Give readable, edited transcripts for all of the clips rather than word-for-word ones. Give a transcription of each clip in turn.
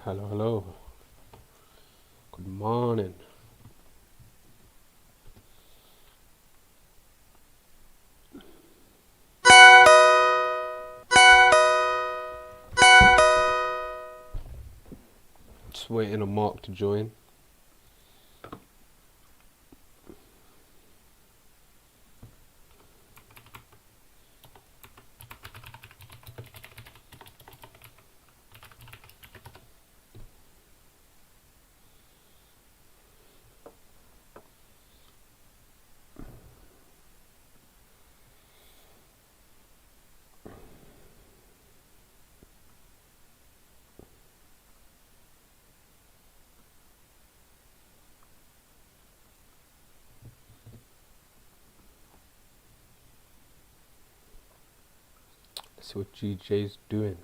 Hello, hello. Good morning. Just waiting on Mark to join. Let's see what GJ's doing.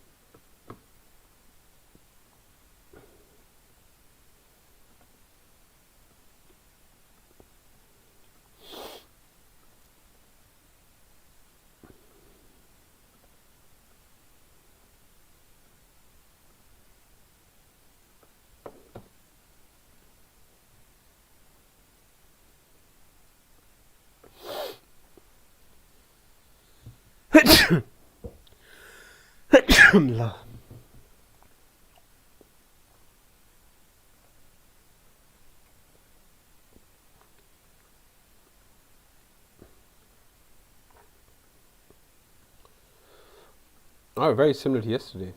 Oh, very similar to yesterday.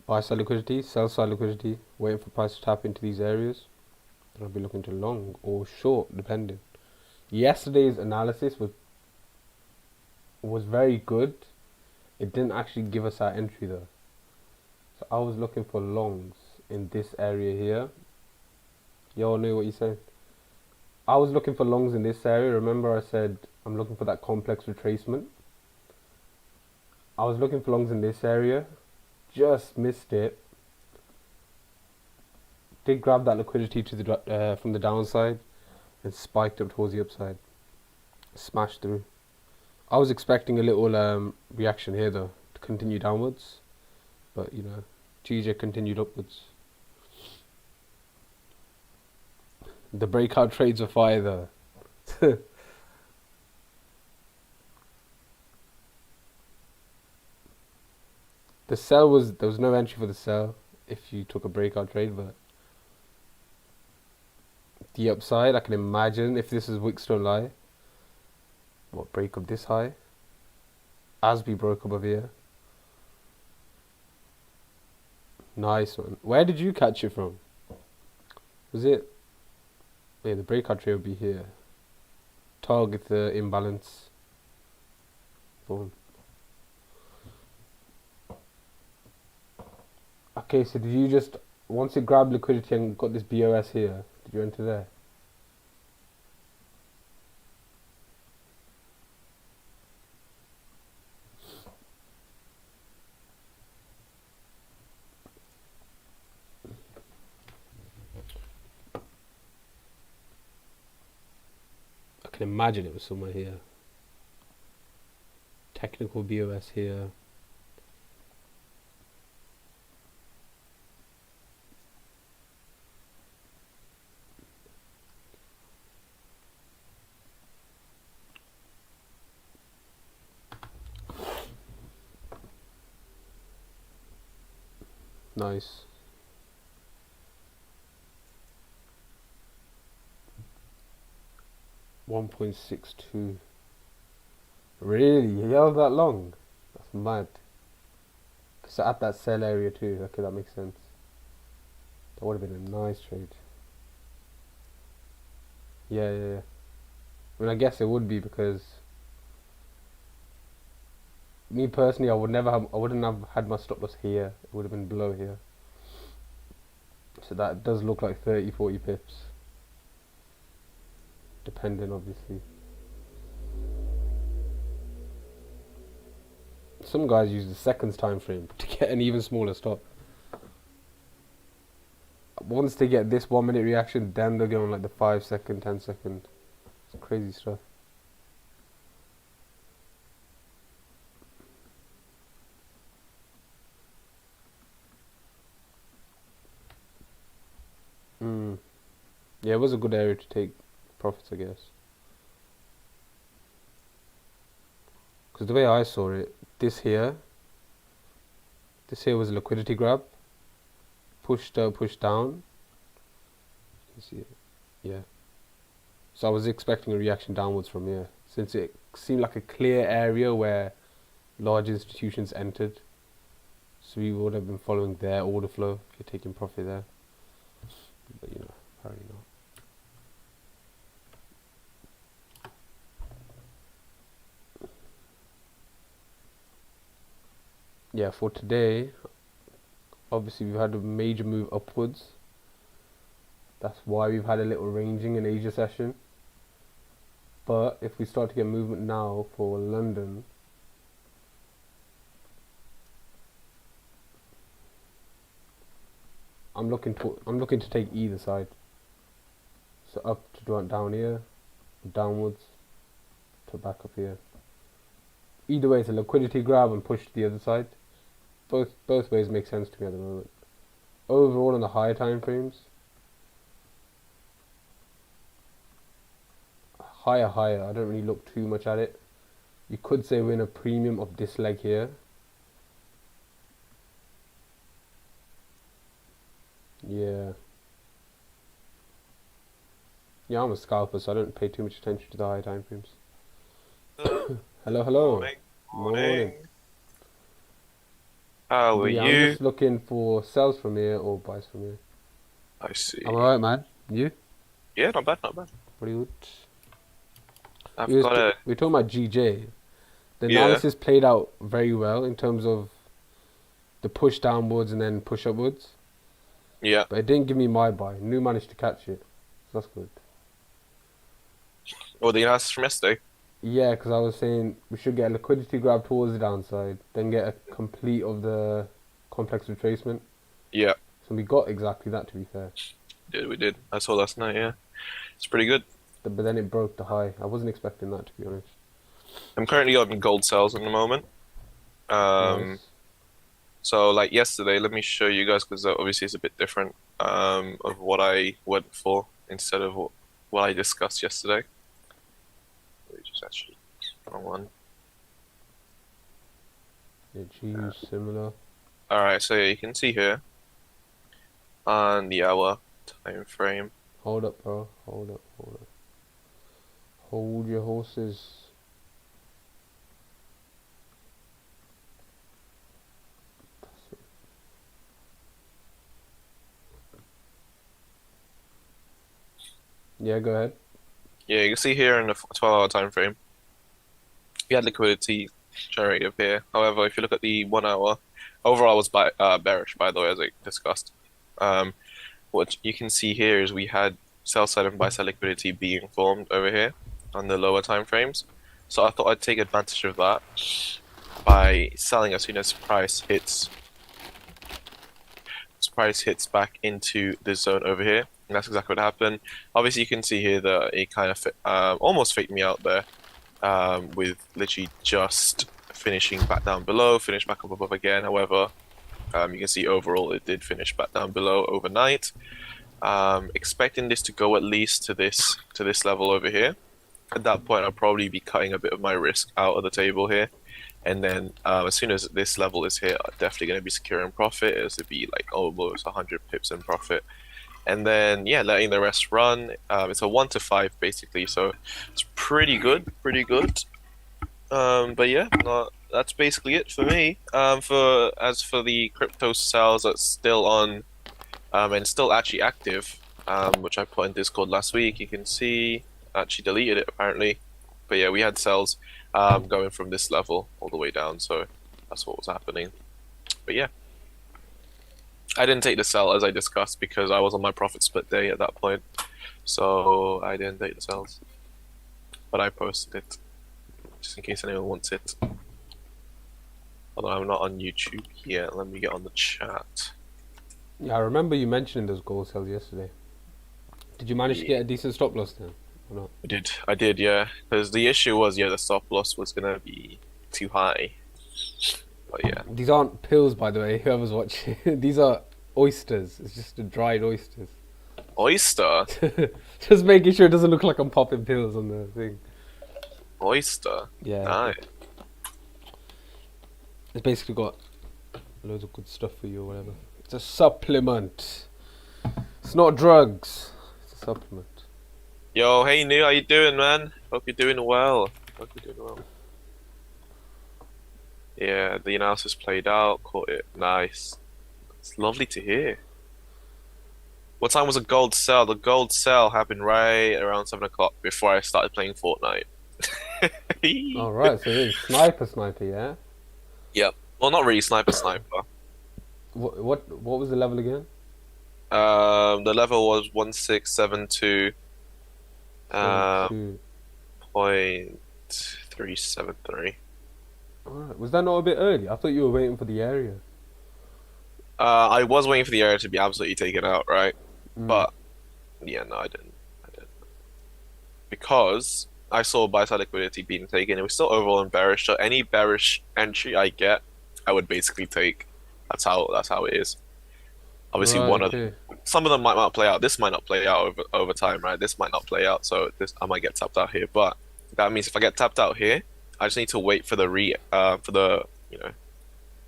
Buy side liquidity, sell side liquidity, waiting for price to tap into these areas. Then I'll be looking to long or short, depending. Yesterday's analysis was very good. It didn't actually give us our entry though. So I was looking for longs in this area here. Y'all know what you said. I was looking for longs in this area. Remember I said I'm looking for that complex retracement. I was looking for longs in this area. Just missed it. Did grab that liquidity to the from the downside and spiked up towards the upside. Smashed through. I was expecting a little reaction here though to continue downwards, but you know, GJ continued upwards. The breakout trades are fire though. The sell there was no entry for the sell if you took a breakout trade, but the upside, I can imagine if this is Wicks don't lie. What, break up this high? As we broke above here. Nice one. Where did you catch it from? Was it? Yeah, the breakout trade would be here. Target the imbalance. Boom. Okay, so did you just, once it grabbed liquidity and got this BOS here, did you enter there? I can imagine it was somewhere here. Technical BOS here. Nice. $1.62. Really? You held that long? That's mad. So at that sell area too. Okay, that makes sense. That would have been a nice trade. Yeah. I mean, I guess it would be because me personally, I wouldn't have had my stop loss here. It would have been below here. So that does look like 30, 40 pips. Depending, obviously. Some guys use the seconds time frame to get an even smaller stop. Once they get this 1 minute reaction, then they'll go on like the 5 second, 10 second. It's crazy stuff. Mm. Yeah, it was a good area to take profits, I guess. Because the way I saw it, this here was a liquidity grab, pushed up, pushed down. You can see it. Yeah. So I was expecting a reaction downwards from here, since it seemed like a clear area where large institutions entered. So we would have been following their order flow if you're taking profit there. But you know, apparently not. Yeah, for today, obviously we've had a major move upwards. That's why we've had a little ranging in Asia session. But if we start to get movement now for London, I'm looking to take either side. So up to down here, downwards to back up here. Either way, it's a liquidity grab and push to the other side. Both ways make sense to me at the moment. Overall, on the higher time frames, higher. I don't really look too much at it. You could say we're in a premium of this leg here. Yeah. Yeah, I'm a scalper, so I don't pay too much attention to the high time frames. Hello. Morning. How are Yeah, you? I'm just looking for sells from here or buys from here. I see. I'm alright, man. You? Yeah, not bad. Pretty good. I've got a... We're talking about GJ. The Yeah, analysis played out very well in terms of the push downwards and then push upwards. yeah. But it didn't give me my buy. New managed to catch it. So that's good. Well, the analysis from yesterday. Yeah, because I was saying we should get a liquidity grab towards the downside, then get a complete of the complex retracement. Yeah, So we got exactly that, to be fair. we did. I saw last night, yeah. It's pretty good. But then it broke the high. I wasn't expecting that, to be honest. I'm currently on gold sales at the moment. Nice. So like yesterday, let me show you guys because obviously it's a bit different of what I went for instead of what I discussed yesterday. Which is actually wrong one. Yeah, G's similar. All right, so yeah, you can see here on the hour time frame. Hold up, bro. Hold up. Hold your horses. Yeah, go ahead. Yeah, you can see here in the 12-hour time frame, we had liquidity generated here. However, if you look at the 1 hour, overall was bearish, by the way, as I discussed. What you can see here is we had sell side and buy side liquidity being formed over here on the lower time frames. So I thought I'd take advantage of that by selling as soon as price hits back into this zone over here. And that's exactly what happened. Obviously, you can see here that it kind of almost faked me out there with literally just finishing back down below, finish back up above again. However, you can see overall it did finish back down below overnight. Expecting this to go at least to this level over here. At that point, I'll probably be cutting a bit of my risk out of the table here. And then as soon as this level is hit, I'm definitely going to be securing profit. It'll be like almost 100 pips in profit. And then, yeah, letting the rest run. It's a 1 to 5 basically, so it's pretty good. But yeah, that's basically it for me. As for the crypto sales that's still on and still actually active, which I put in Discord last week, you can see I actually deleted it apparently. But yeah, we had sales going from this level all the way down, so that's what was happening. But yeah. I didn't take the sell as I discussed because I was on my profit split day at that point, so I didn't take the sells. But I posted it just in case anyone wants it. Although I'm not on YouTube yet, let me get on the chat. Yeah, I remember you mentioning those gold sales yesterday. Did you manage to get a decent stop loss then, or not? I did, yeah. Because the issue was, yeah, the stop loss was gonna be too high. But yeah. These aren't pills, by the way. Whoever's watching, these are oysters. It's just dried oysters. Oyster. Just making sure it doesn't look like I'm popping pills on the thing. Oyster. Yeah. Nice. It's basically got loads of good stuff for you or whatever. It's a supplement. It's not drugs. It's a supplement. Yo, hey new, how you doing, man? Hope you're doing well. Hope you're doing well. Yeah, the analysis played out, caught it. Nice. It's lovely to hear. What time was the gold sell? The gold sell happened right around 7 o'clock before I started playing Fortnite. Alright, so it's sniper, yeah? Yep. Well, not really sniper. What was the level again? The level was 1672. 72. 0.373. Alright, was that not a bit early? I thought you were waiting for the area. I was waiting for the area to be absolutely taken out, right? But yeah, no, I didn't. Because I saw buy-side liquidity being taken. It was still overall bearish. So any bearish entry I get, I would basically take. That's how it is. Obviously, Right, some of them might not play out. This might not play out over time, right? This might not play out. So I might get tapped out here. But that means if I get tapped out here, I just need to wait for the for the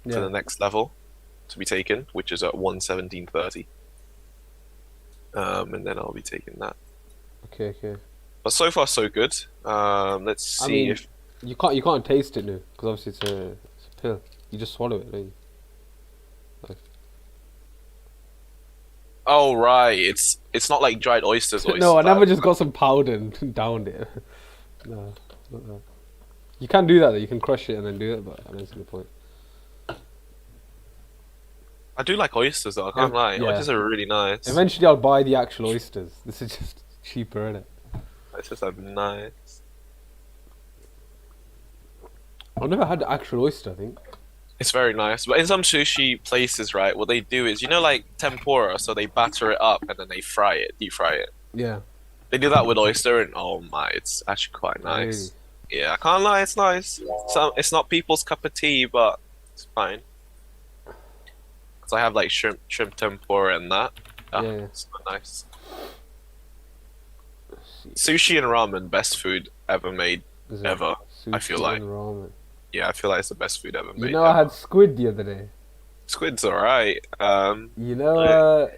for the next level to be taken, which is at 117.30. And then I'll be taking that. Okay. But so far so good. Let's see if you can't taste it now because obviously it's a pill. You just swallow it, don't you? Like, oh right, it's not like dried oysters. no, I never just got some powder and downed it. No, it's not that. You can do that though. You can crush it and then do it, but I don't see the point. I do like oysters though. I can't lie. Yeah. Oysters are really nice. Eventually, I'll buy the actual oysters. This is just cheaper, isn't it? Oysters are nice. I've never had the actual oyster. I think. It's very nice. But in some sushi places, right, what they do is, like tempura, so they batter it up and then they fry it, deep fry it. Yeah. They do that with oyster, and oh my, it's actually quite nice. Really? Yeah, I can't lie, it's nice. It's not people's cup of tea, but it's fine. Because I have like shrimp tempura and that. Yeah. It's not nice. Sushi and ramen, best food ever made, ever. I feel like. Ramen. Yeah, I feel like it's the best food ever made. I had squid the other day. Squid's alright. Do you know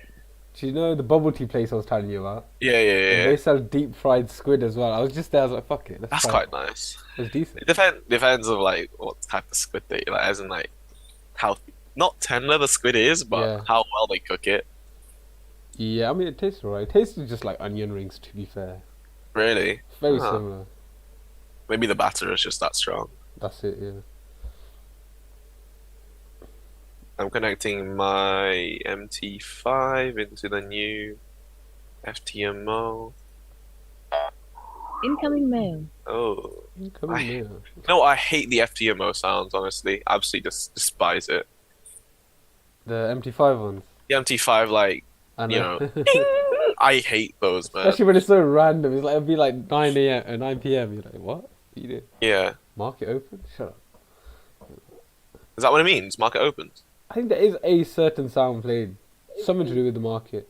the bubble tea place I was telling you about? Yeah. They sell deep fried squid as well. I was just there. I was like, "Fuck it." That's quite nice. It's decent. It depends of like what type of squid they like, as in like how not tender the squid is, but how well they cook it. Yeah, I mean it tastes alright. It tastes just like onion rings, to be fair. Really? It's very similar. Maybe the batter is just that strong. That's it. Yeah. I'm connecting my MT5 into the new FTMO. Incoming mail. Oh. Incoming mail. No, I hate the FTMO sounds, honestly. Absolutely despise it. The MT5 ones? The MT5, like, I hate those, man. Especially when it's so random. It's like, it'll be like 9 a.m. or 9 p.m. You're like, what? What you doing? Yeah. Market open? Shut up. Is that what it means? Market opened? I think there is a certain sound played. Something to do with the market.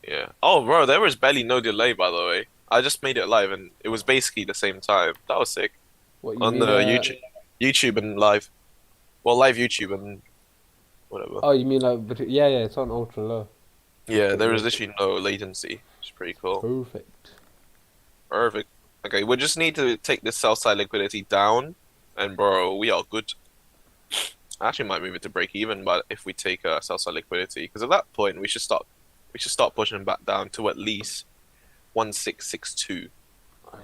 Yeah. Oh, bro, there was barely no delay, by the way. I just made it live, and it was basically the same time. That was sick. What, you on mean, the YouTube and live. Well, live YouTube and whatever. Oh, you mean like, yeah, it's on ultra low. Yeah, there is literally no latency. It's pretty cool. Perfect. Okay, we just need to take this sell side liquidity down, and bro, we are good. I actually might move it to break even, but if we take sell side liquidity, because at that point we should start pushing back down to at least 1662.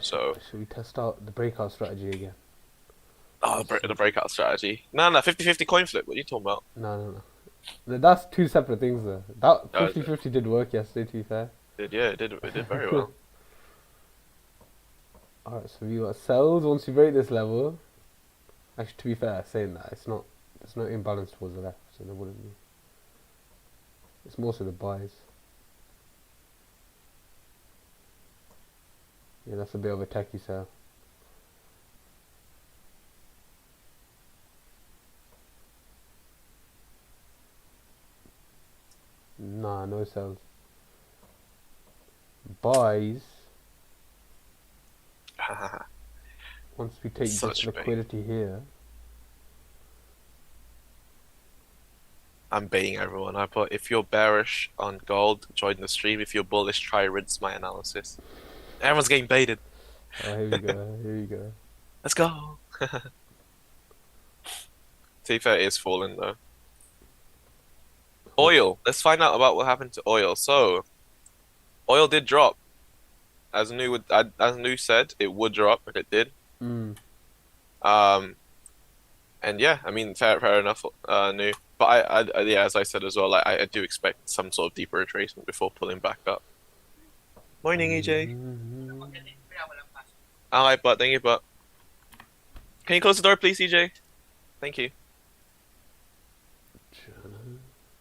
So should we test out the breakout strategy again? Oh, the breakout strategy. No, 50-50 coin flip. What are you talking about? No. That's two separate things though. That 50-50 did work yesterday, to be fair. It did very well. Alright, so we got sells once we break this level. Actually, to be fair, saying that, there's no imbalance towards the left, so there wouldn't be. It's more so the buys. Yeah, that's a bit of a techie sell. Nah, no sells. buys once we take this Such bait. liquidity here. I'm baiting everyone. I put, if you're bearish on gold, join the stream. If you're bullish, try rinse my analysis. Everyone's getting baited. Oh, here we go. Here we go. Let's go. To be fair, it is falling though. Oil. Let's find out about what happened to oil. So, oil did drop. As Nu said, it would drop, and it did. Mm. And yeah, I mean, fair enough, Nu. But yeah, as I said as well, like I do expect some sort of deeper retracement before pulling back up. Morning, EJ. Alright, but thank you, but can you close the door, please, EJ? Thank you.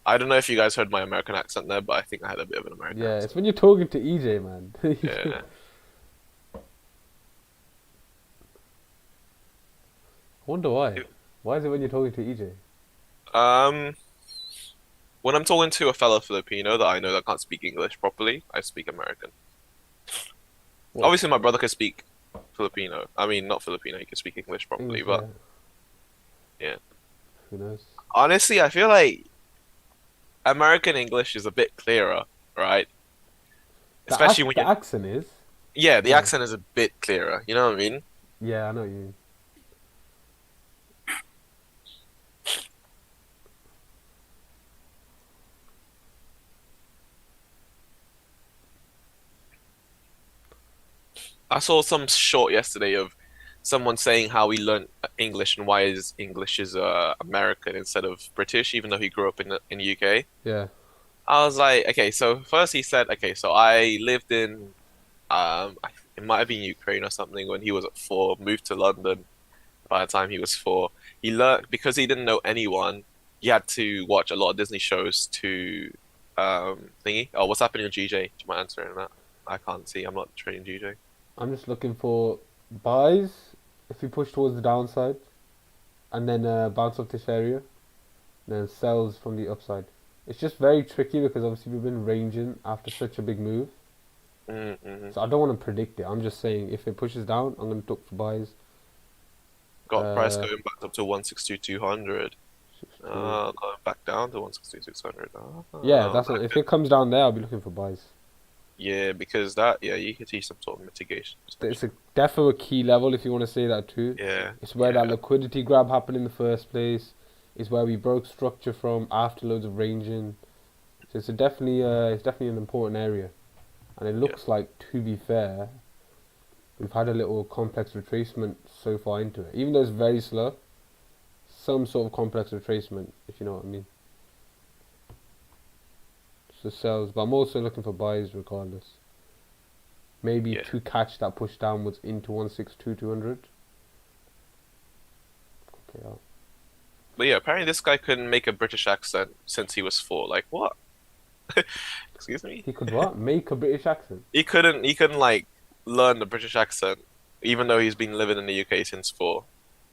I don't know if you guys heard my American accent there, but I think I had a bit of an American Yeah, accent. it's when you're talking to EJ, man. Yeah. I wonder why. Why is it when you're talking to EJ? When I'm talking to a fellow Filipino that I know that can't speak English properly, I speak American. What? Obviously, my brother can speak Filipino. I mean, not Filipino, he can speak English properly, English, but yeah. Who knows? Honestly, I feel like American English is a bit clearer, right? Especially when the you accent is. yeah, the Yeah. accent is a bit clearer. You know what I mean? Yeah, I know what you mean. I saw some short yesterday of someone saying how he learned English and why his English is American instead of British, even though he grew up in the UK. Yeah. I was like, okay, so first he said, okay, so I lived in it might have been Ukraine or something when he was at 4, moved to London by the time he was 4. He learned because he didn't know anyone, he had to watch a lot of Disney shows to thingy. Oh, what's happening with GJ? Do you mind answering that? I can't see. I'm not trading GJ. I'm just looking for buys if you push towards the downside, and then bounce off this area, and then sells from the upside. It's just very tricky because obviously we've been ranging after such a big move. Mm-hmm. So I don't want to predict it. I'm just saying if it pushes down, I'm going to look for buys. Got price going back up to 162,200. Going back down to 162,600. Yeah, that's what, if it comes down there, I'll be looking for buys. Yeah, because that, yeah, you could see some sort of mitigation. It's a definitely a key level if you want to say that too. Yeah. It's where that liquidity grab happened in the first place. It's where we broke structure from after loads of ranging. So it's definitely an important area. And it looks like, to be fair, we've had a little complex retracement so far into it. Even though it's very slow, some sort of complex retracement, if you know what I mean. So sells, but I'm also looking for buys regardless. Maybe to catch that push downwards into 162,200. Okay, yeah. But yeah, apparently this guy couldn't make a British accent since he was 4. Like, what? Excuse me? He could what? Make a British accent? He couldn't like learn the British accent, even though he's been living in the UK since 4.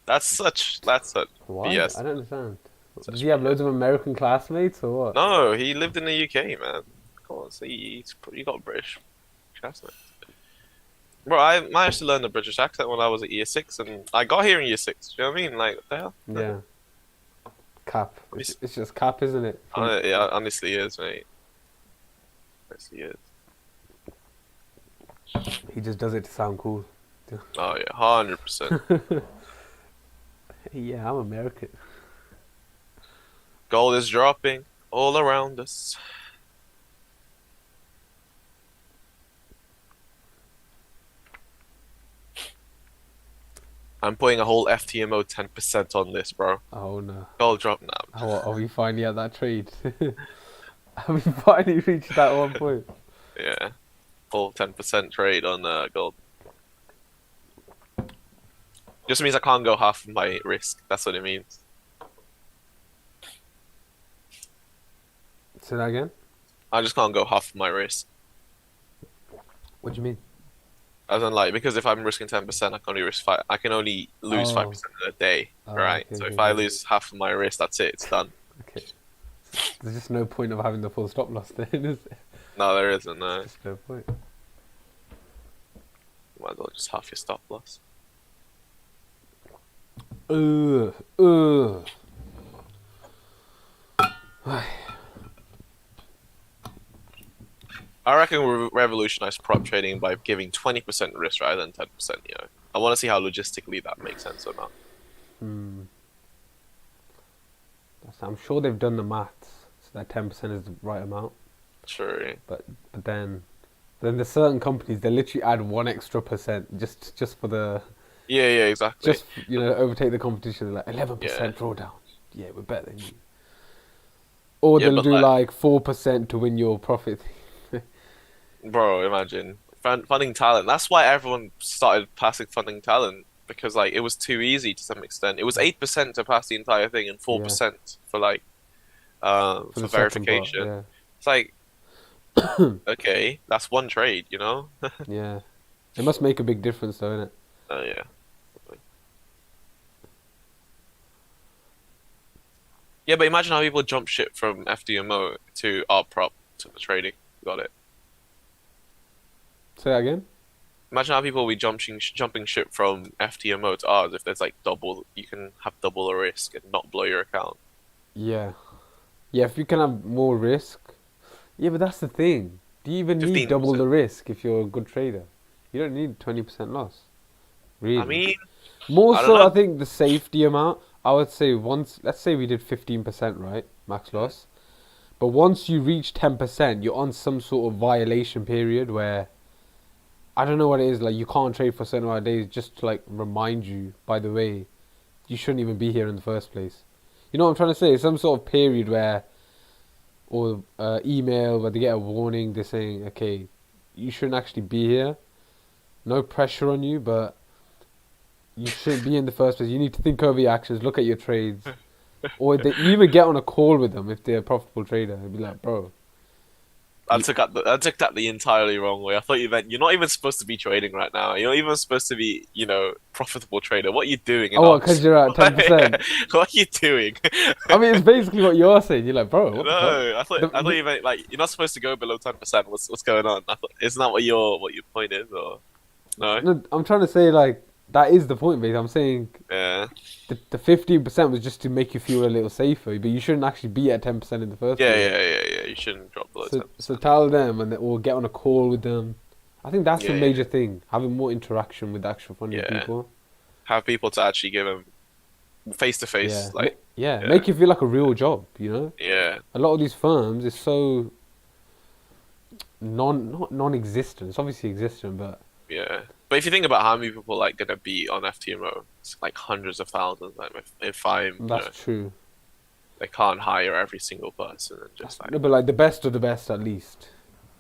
That's such Why? BS. I don't understand. Such Does he have BS. loads of American classmates or what? No, he lived in the UK, man. Of course, he got a British accent. Bro, I managed to learn the British accent when I was at year 6, and I got here in year 6. Do you know what I mean? Like, what the hell? Yeah. Cap. It's just cap, isn't it? Yeah, honestly is, mate. Honestly is. He just does it to sound cool. Oh yeah, 100%. Yeah, I'm American. Gold is dropping all around us. I'm putting a whole FTMO 10% on this, bro. Oh no. Gold drop now. Oh, are we finally at that trade? Have we finally reached that one point? Yeah. Full 10% trade on gold. Just means I can't go half of my risk. That's what it means. Say that again? I just can't go half of my risk. What do you mean? As in, like, because if I'm risking 10%, I can only risk 5. I can only lose 5% in a day, right? Okay, so okay, if I okay. lose half of my risk, that's it. It's done. Okay. There's just no point of having the full stop loss then, is there? No, there isn't. No. Just no point. Might as well just half your stop loss. Ugh. Ugh. I reckon we'll revolutionize prop trading by giving 20% risk rather than 10%. You know, I want to see how logistically that makes sense or not. I'm sure they've done the maths, so that 10% is the right amount. Sure. But then there's certain companies they literally add 1 extra % just for the Yeah, exactly. just overtake the competition. Like 11% Yeah. drawdown. Yeah, we're better than you. Or Yeah, they'll but do like 4% to win your profit. bro, imagine funding talent. That's why everyone started passing funding talent because like it was too easy to some extent. It was 8% to pass the entire thing and Yeah, 4% for like for for the second part. verification. Yeah, It's like okay, that's one trade, you know? yeah. It must make a big difference, though, innit? Oh yeah. Yeah, but imagine how people jump ship from FDMO to art prop to the trading. Got it. Say that again. Imagine how people will be jumping ship from FTMO to ours if there's like double, you can have double the risk and not blow your account. Yeah, yeah. If you can have more risk, yeah, but that's the thing. Do you even need double 15%. the risk if you're a good trader? You don't need 20% loss, I really. mean, More I don't so, know. I think the safety amount. I would say once, let's say we did 15%, right, max Mm. loss. But once you reach 10%, you're on some sort of violation period where I don't know what it is. Like you can't trade for a certain amount of days, just to like remind you. By the way, you shouldn't even be here in the first place. You know what I'm trying to say? Some sort of period where, or email where they get a warning. They're saying, okay, you shouldn't actually be here. No pressure on you, but you shouldn't be in the first place. You need to think over your actions, look at your trades, or you even get on a call with them if they're a profitable trader. And be like, bro, you, I took that the entirely wrong way. I thought you meant you're not even supposed to be trading right now. You're not even supposed to be, profitable trader. What are you doing in oh, because ops? you're at 10%. What are you doing? I mean, it's basically what you're saying. You're like, bro, what the fuck? No, I thought you meant like you're not supposed to go below 10%. What's going on? Isn't that what your point is, or no? No, I'm trying to say like that is the point, mate. I'm saying Yeah. the 15% was just to make you feel a little safer, but you shouldn't actually be at 10% in the first Yeah, place. yeah, yeah, yeah. You shouldn't drop below So 10%. tell them or get on a call with them. I think that's the Yeah, major yeah, thing, having more interaction with the actual funding yeah. people. Have people to actually give them face to Yeah, face, like, yeah, yeah, make it feel like a real job. yeah, A lot of these firms is so not non-existent. It's obviously existent, but yeah. But if you think about how many people like gonna be on FTMO, it's like hundreds of thousands. Like if I'm, that's true. they can't hire every single person and just like, No, but like the best of the best, at least.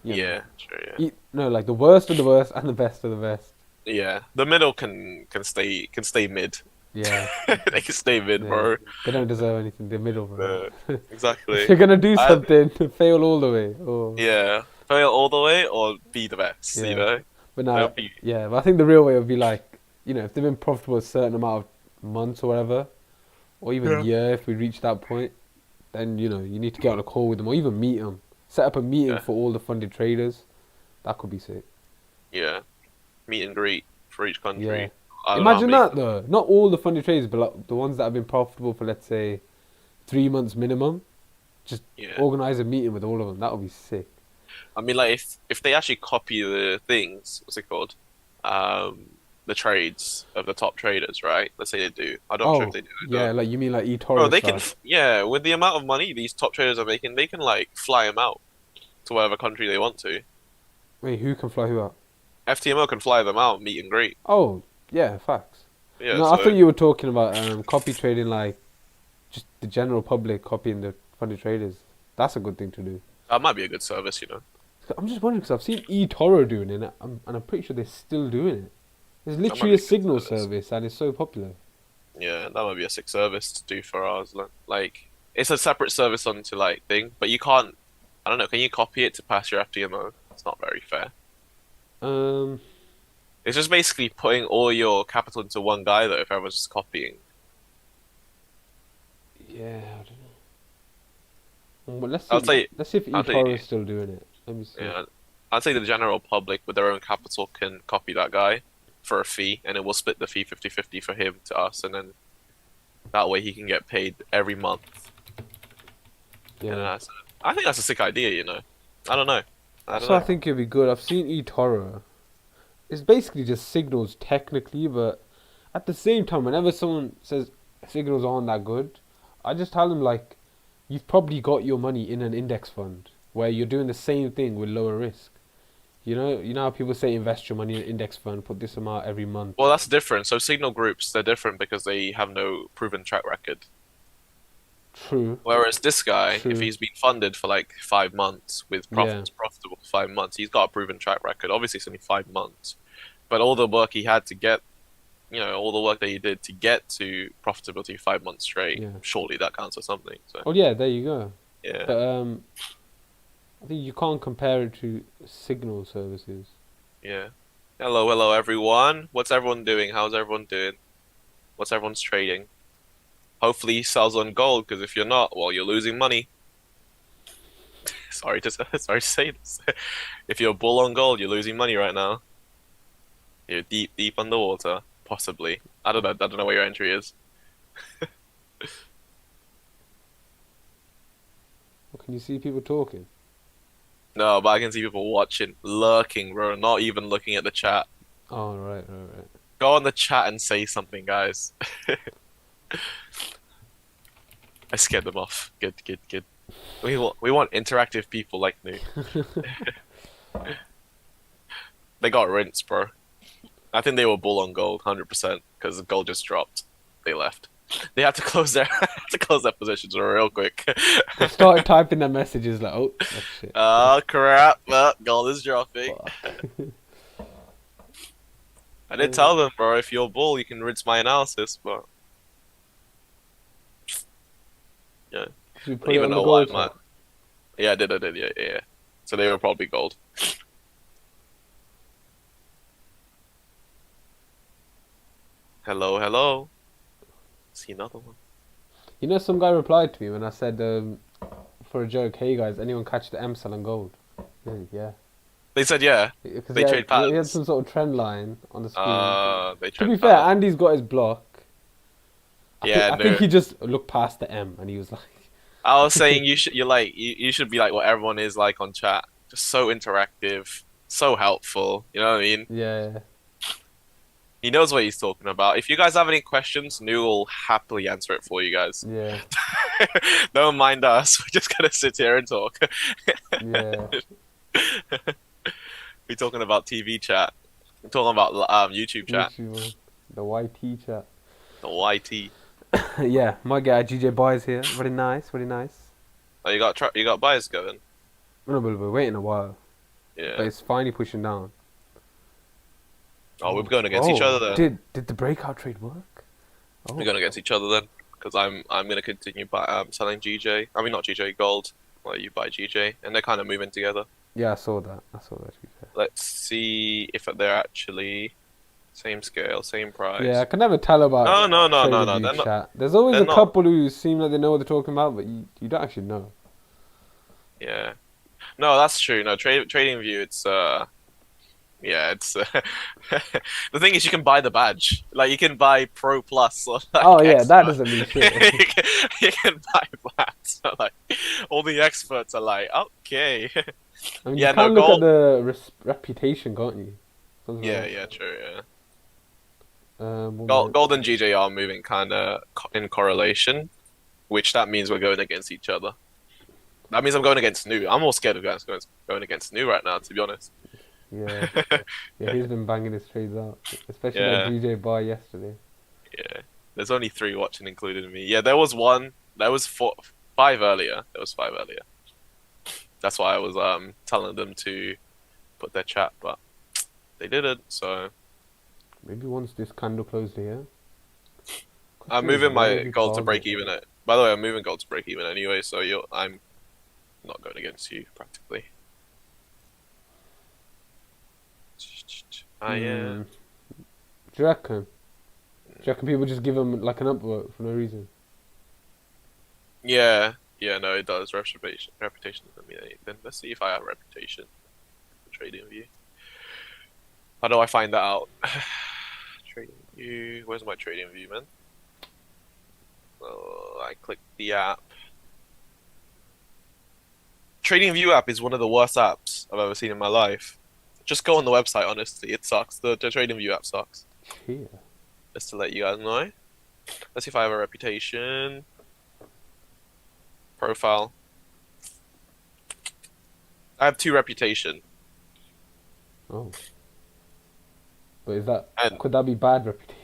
yeah, sure, yeah, No, like the worst of the worst and the best of the best. yeah. The middle can stay mid. Yeah, They can stay mid, yeah. bro. They don't deserve anything. They're middle, bro. If Exactly. you're gonna do I, something, fail all the way. Oh, yeah, fail all the way or be the best. You yeah. know, But don't no, be. yeah. But I think the real way would be like, if they've been profitable a certain amount of months or whatever, or even Yeah. year, if we reach that point, then you need to get on a call with them or even meet them. Set up a meeting Yeah, for all the funded traders. That could be sick. yeah. Meet and greet for each Yeah. country. I don't know how Imagine many. that though. Not all the funded traders, but like the ones that have been profitable for let's say 3 months minimum. Just Yeah. organize a meeting with all of them. That would be sick. I mean, like if they actually copy the things, what's it called? The trades of the top traders, right? Let's say they do. I'm not sure if Oh, they do it yeah, though. like you mean like Bro, eToro they can, style. yeah, with the amount of money these top traders are making, they can like fly them out to whatever country they want to. Wait, who can fly who out? FTMO can fly them out, meet and greet. Oh, yeah, facts. Yeah, No, I thought so you were talking about copy trading, like just the general public copying the funded traders. That's a good thing to do. that might be a good service. I'm just wondering because I've seen eToro doing it, and I'm pretty sure they're still doing it. It's That might literally be a a good signal service. service, and it's so popular. Yeah, that might be a sick service to do for ours. Like, it's a separate service onto like thing, but you can't. I don't know. Can you copy it to pass your FTMO? It's not very fair. Um, It's just basically putting all your capital into one guy, though. If everyone's just copying, yeah, I don't know. Well, let's I'd see. say, Let's see if I'd say, eToro is still doing it. Let me see. yeah, I'd say the general public with their own capital can copy that guy. for a fee, and it will split the fee 50-50 for him to us, and then that way he can get paid every month. Yeah. I think that's a sick idea, you know. I don't know. So I think it'd be good. I've seen eToro. It's basically just signals technically, but at the same time, whenever someone says signals aren't that good, I just tell them like, you've probably got your money in an index fund where you're doing the same thing with lower risk. You know how people say invest your money in an index fund, put this amount every month. Well, that's different. So signal groups, they're different because they have no proven track record. True. Whereas this guy, True. if he's been funded for like 5 months with profits profitable for 5 months, he's got a proven track record. Obviously, it's only 5 months, but all the work he had to get, you know, all the work that he did to get to profitability 5 months straight, surely that counts as something. So. Oh yeah, there you go. Yeah. But I think you can't compare it to signal services. Yeah. Hello, everyone. What's everyone doing? How's everyone doing? What's everyone's trading? Hopefully he sells on gold, because if you're not, well, you're losing money. sorry to say this. If you're a bull on gold, you're losing money right now. You're deep underwater, possibly. I don't know where your entry is. Well, can you see people talking? No, but I can see people watching, lurking, bro, not even looking at the chat. Oh, right. Go on the chat and say something, guys. I scared them off. Good. We want interactive people like me. They got rinsed, bro. I think they were bull on gold, 100%, because the gold just dropped. They left. They had to close their positions real quick. They started typing their messages like, oh shit. Oh crap! Well, gold is dropping. I did tell them, bro. If you're bull, you can rinse my analysis, but yeah. You I don't even know why, man. Yeah, I did. Yeah. So they were probably gold. Hello. See another one. You know, some guy replied to me when I said, for a joke, hey guys, anyone catch the M selling gold? Yeah. They said yeah. They trade patterns. He had some sort of trend line on the screen. They to be fair, Andy's got his block. I think he just looked past the M and he was like. I was saying you should be like what everyone is like on chat, just so interactive, so helpful. You know what I mean? Yeah. He knows what he's talking about. If you guys have any questions, Nu will happily answer it for you guys. Yeah. Don't mind us. We're just gonna sit here and talk. Yeah. We're talking about TV chat. We're talking about YouTube chat. The YT chat. The YT. Yeah, my guy GBPJPY is here. Very nice. Oh, you got buyers going. No, but we're waiting a while. Yeah. But it's finally pushing down. Oh, we're going against each other then. Did the breakout trade work? Oh. We're going against each other then, because I'm gonna continue selling GJ. I mean not GJ gold. Well, you buy GJ, and they're kind of moving together. Yeah, I saw that. To be fair. Let's see if they're actually same scale, same price. Yeah, I can never tell about. No. Chat. There's always a couple who seem like they know what they're talking about, but you don't actually know. Yeah. No, that's true. No, trading view. It's yeah, it's the thing is you can buy the badge. Like you can buy Pro Plus. Or, like, oh yeah, expert. that doesn't mean shit. you can buy that. So, like all the experts are like, okay. I mean, you can look at the reputation, can't you? Something yeah, true. Yeah. Gold and GJ are moving kind of in correlation, which that means we're going against each other. That means I'm going against Nu. I'm more scared of going against Nu right now, to be honest. Yeah, he's been banging his trades out, especially that GBPJPY yesterday. Yeah, there's only 3 watching, including me. Yeah, there was one. There was 5 earlier. That's why I was telling them to put their chat, but they didn't. So maybe once this candle closed here. I'm moving my gold to break even. By the way, I'm moving gold to break even anyway, so I'm not going against you practically. Yeah. Do you reckon? Do you reckon people just give them like an upvote for no reason? Yeah, no, it does. Reputation doesn't mean anything. Let's see if I have reputation for trading view. How do I find that out? Where's my trading view, man? Oh, I clicked the app. Trading View app is one of the worst apps I've ever seen in my life. Just go on the website, honestly. It sucks. The Trading View app sucks. Here. Just to let you guys know. Let's see if I have a reputation. Profile. I have 2 reputation. Oh. But is that And could that be bad reputation?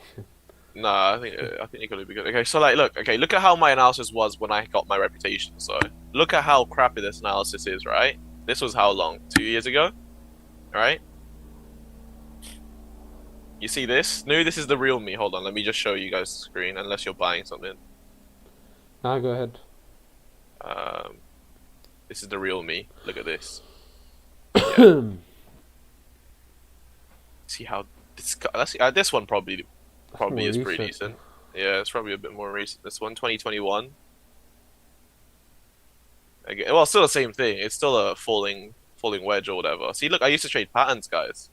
no, I think it could be good. Okay, so like, look at how my analysis was when I got my reputation. So look at how crappy this analysis is, right? This was how long? 2 years ago, right? You see this? No, this is the real me. Hold on, let me just show you guys the screen. Unless you're buying something. Nah, go ahead. This is the real me. Look at this. Yeah. See how this? Let's see. This one probably more is pretty recent. decent. Yeah, it's probably a bit more recent. This one, 2021. Again, well, still the same thing. It's still a falling wedge or whatever. See, look, I used to trade patterns, guys.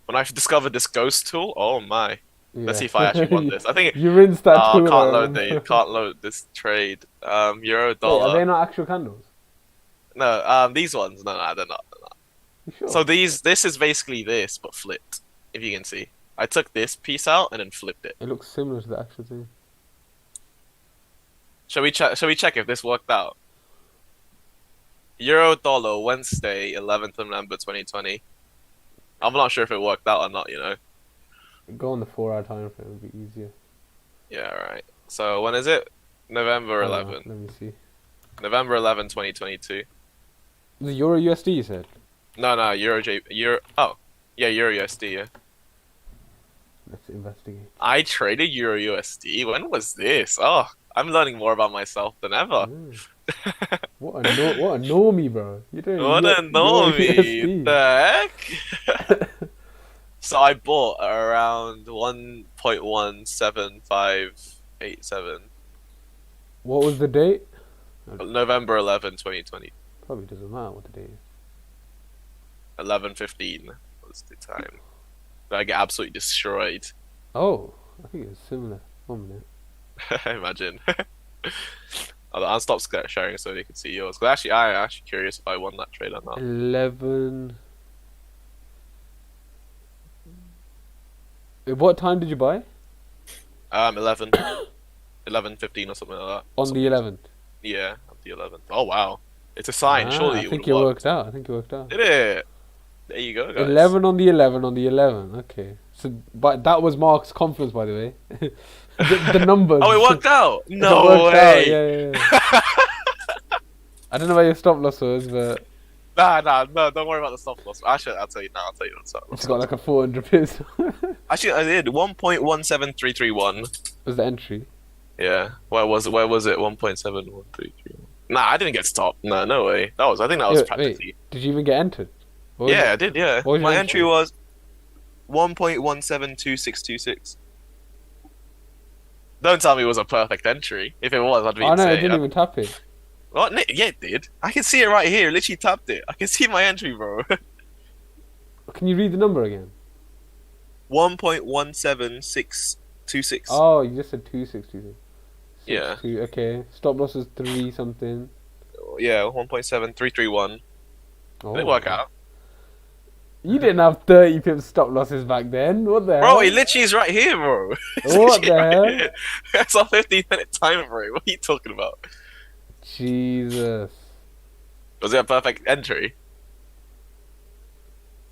When I discovered this ghost tool, oh my. Yeah. Let's see if I actually want this. I think You rinsed that tool. can't I load remember. can't load this trade. Euro Wait, dollar. are they not actual candles? No, these ones. No, they're not. You sure? So this is basically this, but flipped. If you can see, I took this piece out and then flipped it. It looks similar to the actual thing. Shall we check? Shall we check if this worked out? Euro dollar Wednesday, 11th of November 2020. I'm not sure if it worked out or not. You know. Go on the 4-hour time frame. It'll be easier. Yeah. Right. So when is it? November Oh, 11. let me see. November 11, 2022. The Euro USD you said. No, Euro. Oh, yeah, Euro USD. Yeah. Let's investigate. I traded Euro USD. When was this? Oh, I'm learning more about myself than ever. Mm. What a normie, bro. You're doing What a Euro normie. USD. The heck? So I bought around 1.17587. What was the date? November 11, 2020. Probably doesn't matter what the date is. 11:15 was the time. I get absolutely destroyed. Oh, I think it's similar. 1 minute. Imagine. I'll stop sharing so they can see yours. Cause actually, I'm actually curious if I won that trade or not. 11. What time did you buy? 11, 11:15 or something like that. On the 11th. Yeah, on the 11th. Oh wow, it's a sign. Surely I it think would it work. worked out. I think it worked out. Did it? There you go, guys. 11 on the 11 on the 11. Okay. So, but that was Mark's confidence, by the way. the numbers. Oh, it worked out. It No worked out, way. yeah. I don't know where your stop loss was, but Nah, no. Don't worry about the stop loss. Actually, I'll tell you now. I'll tell you what stop loss. it's got like a 400 pips. Actually, I did 1.17331. Was the entry? Yeah. Where was it? 1.71331. Nah, I didn't get stopped. No way. I think that was Wait, practically. did you even get entered? What was Yeah, it? I did. Yeah. What was your My entry? entry was 1.172626. Don't tell me it was a perfect entry. If it was, I'd be Oh no, it insane. didn't even tap it. What? Yeah, it did. I can see it right here. Literally tapped it. I can see my entry, bro. Can you read the number again? 1.17626. Oh, you just said 2626. Yeah. 62, okay. Stop loss is 3 something. Yeah, 1.7331. Oh, Did it work out? You didn't have 30 pips stop losses back then. What the Bro, hell? it literally is right here, bro. It's What literally the hell? here. It's a 15-minute time frame. What are you talking about? Jesus. Was it a perfect entry?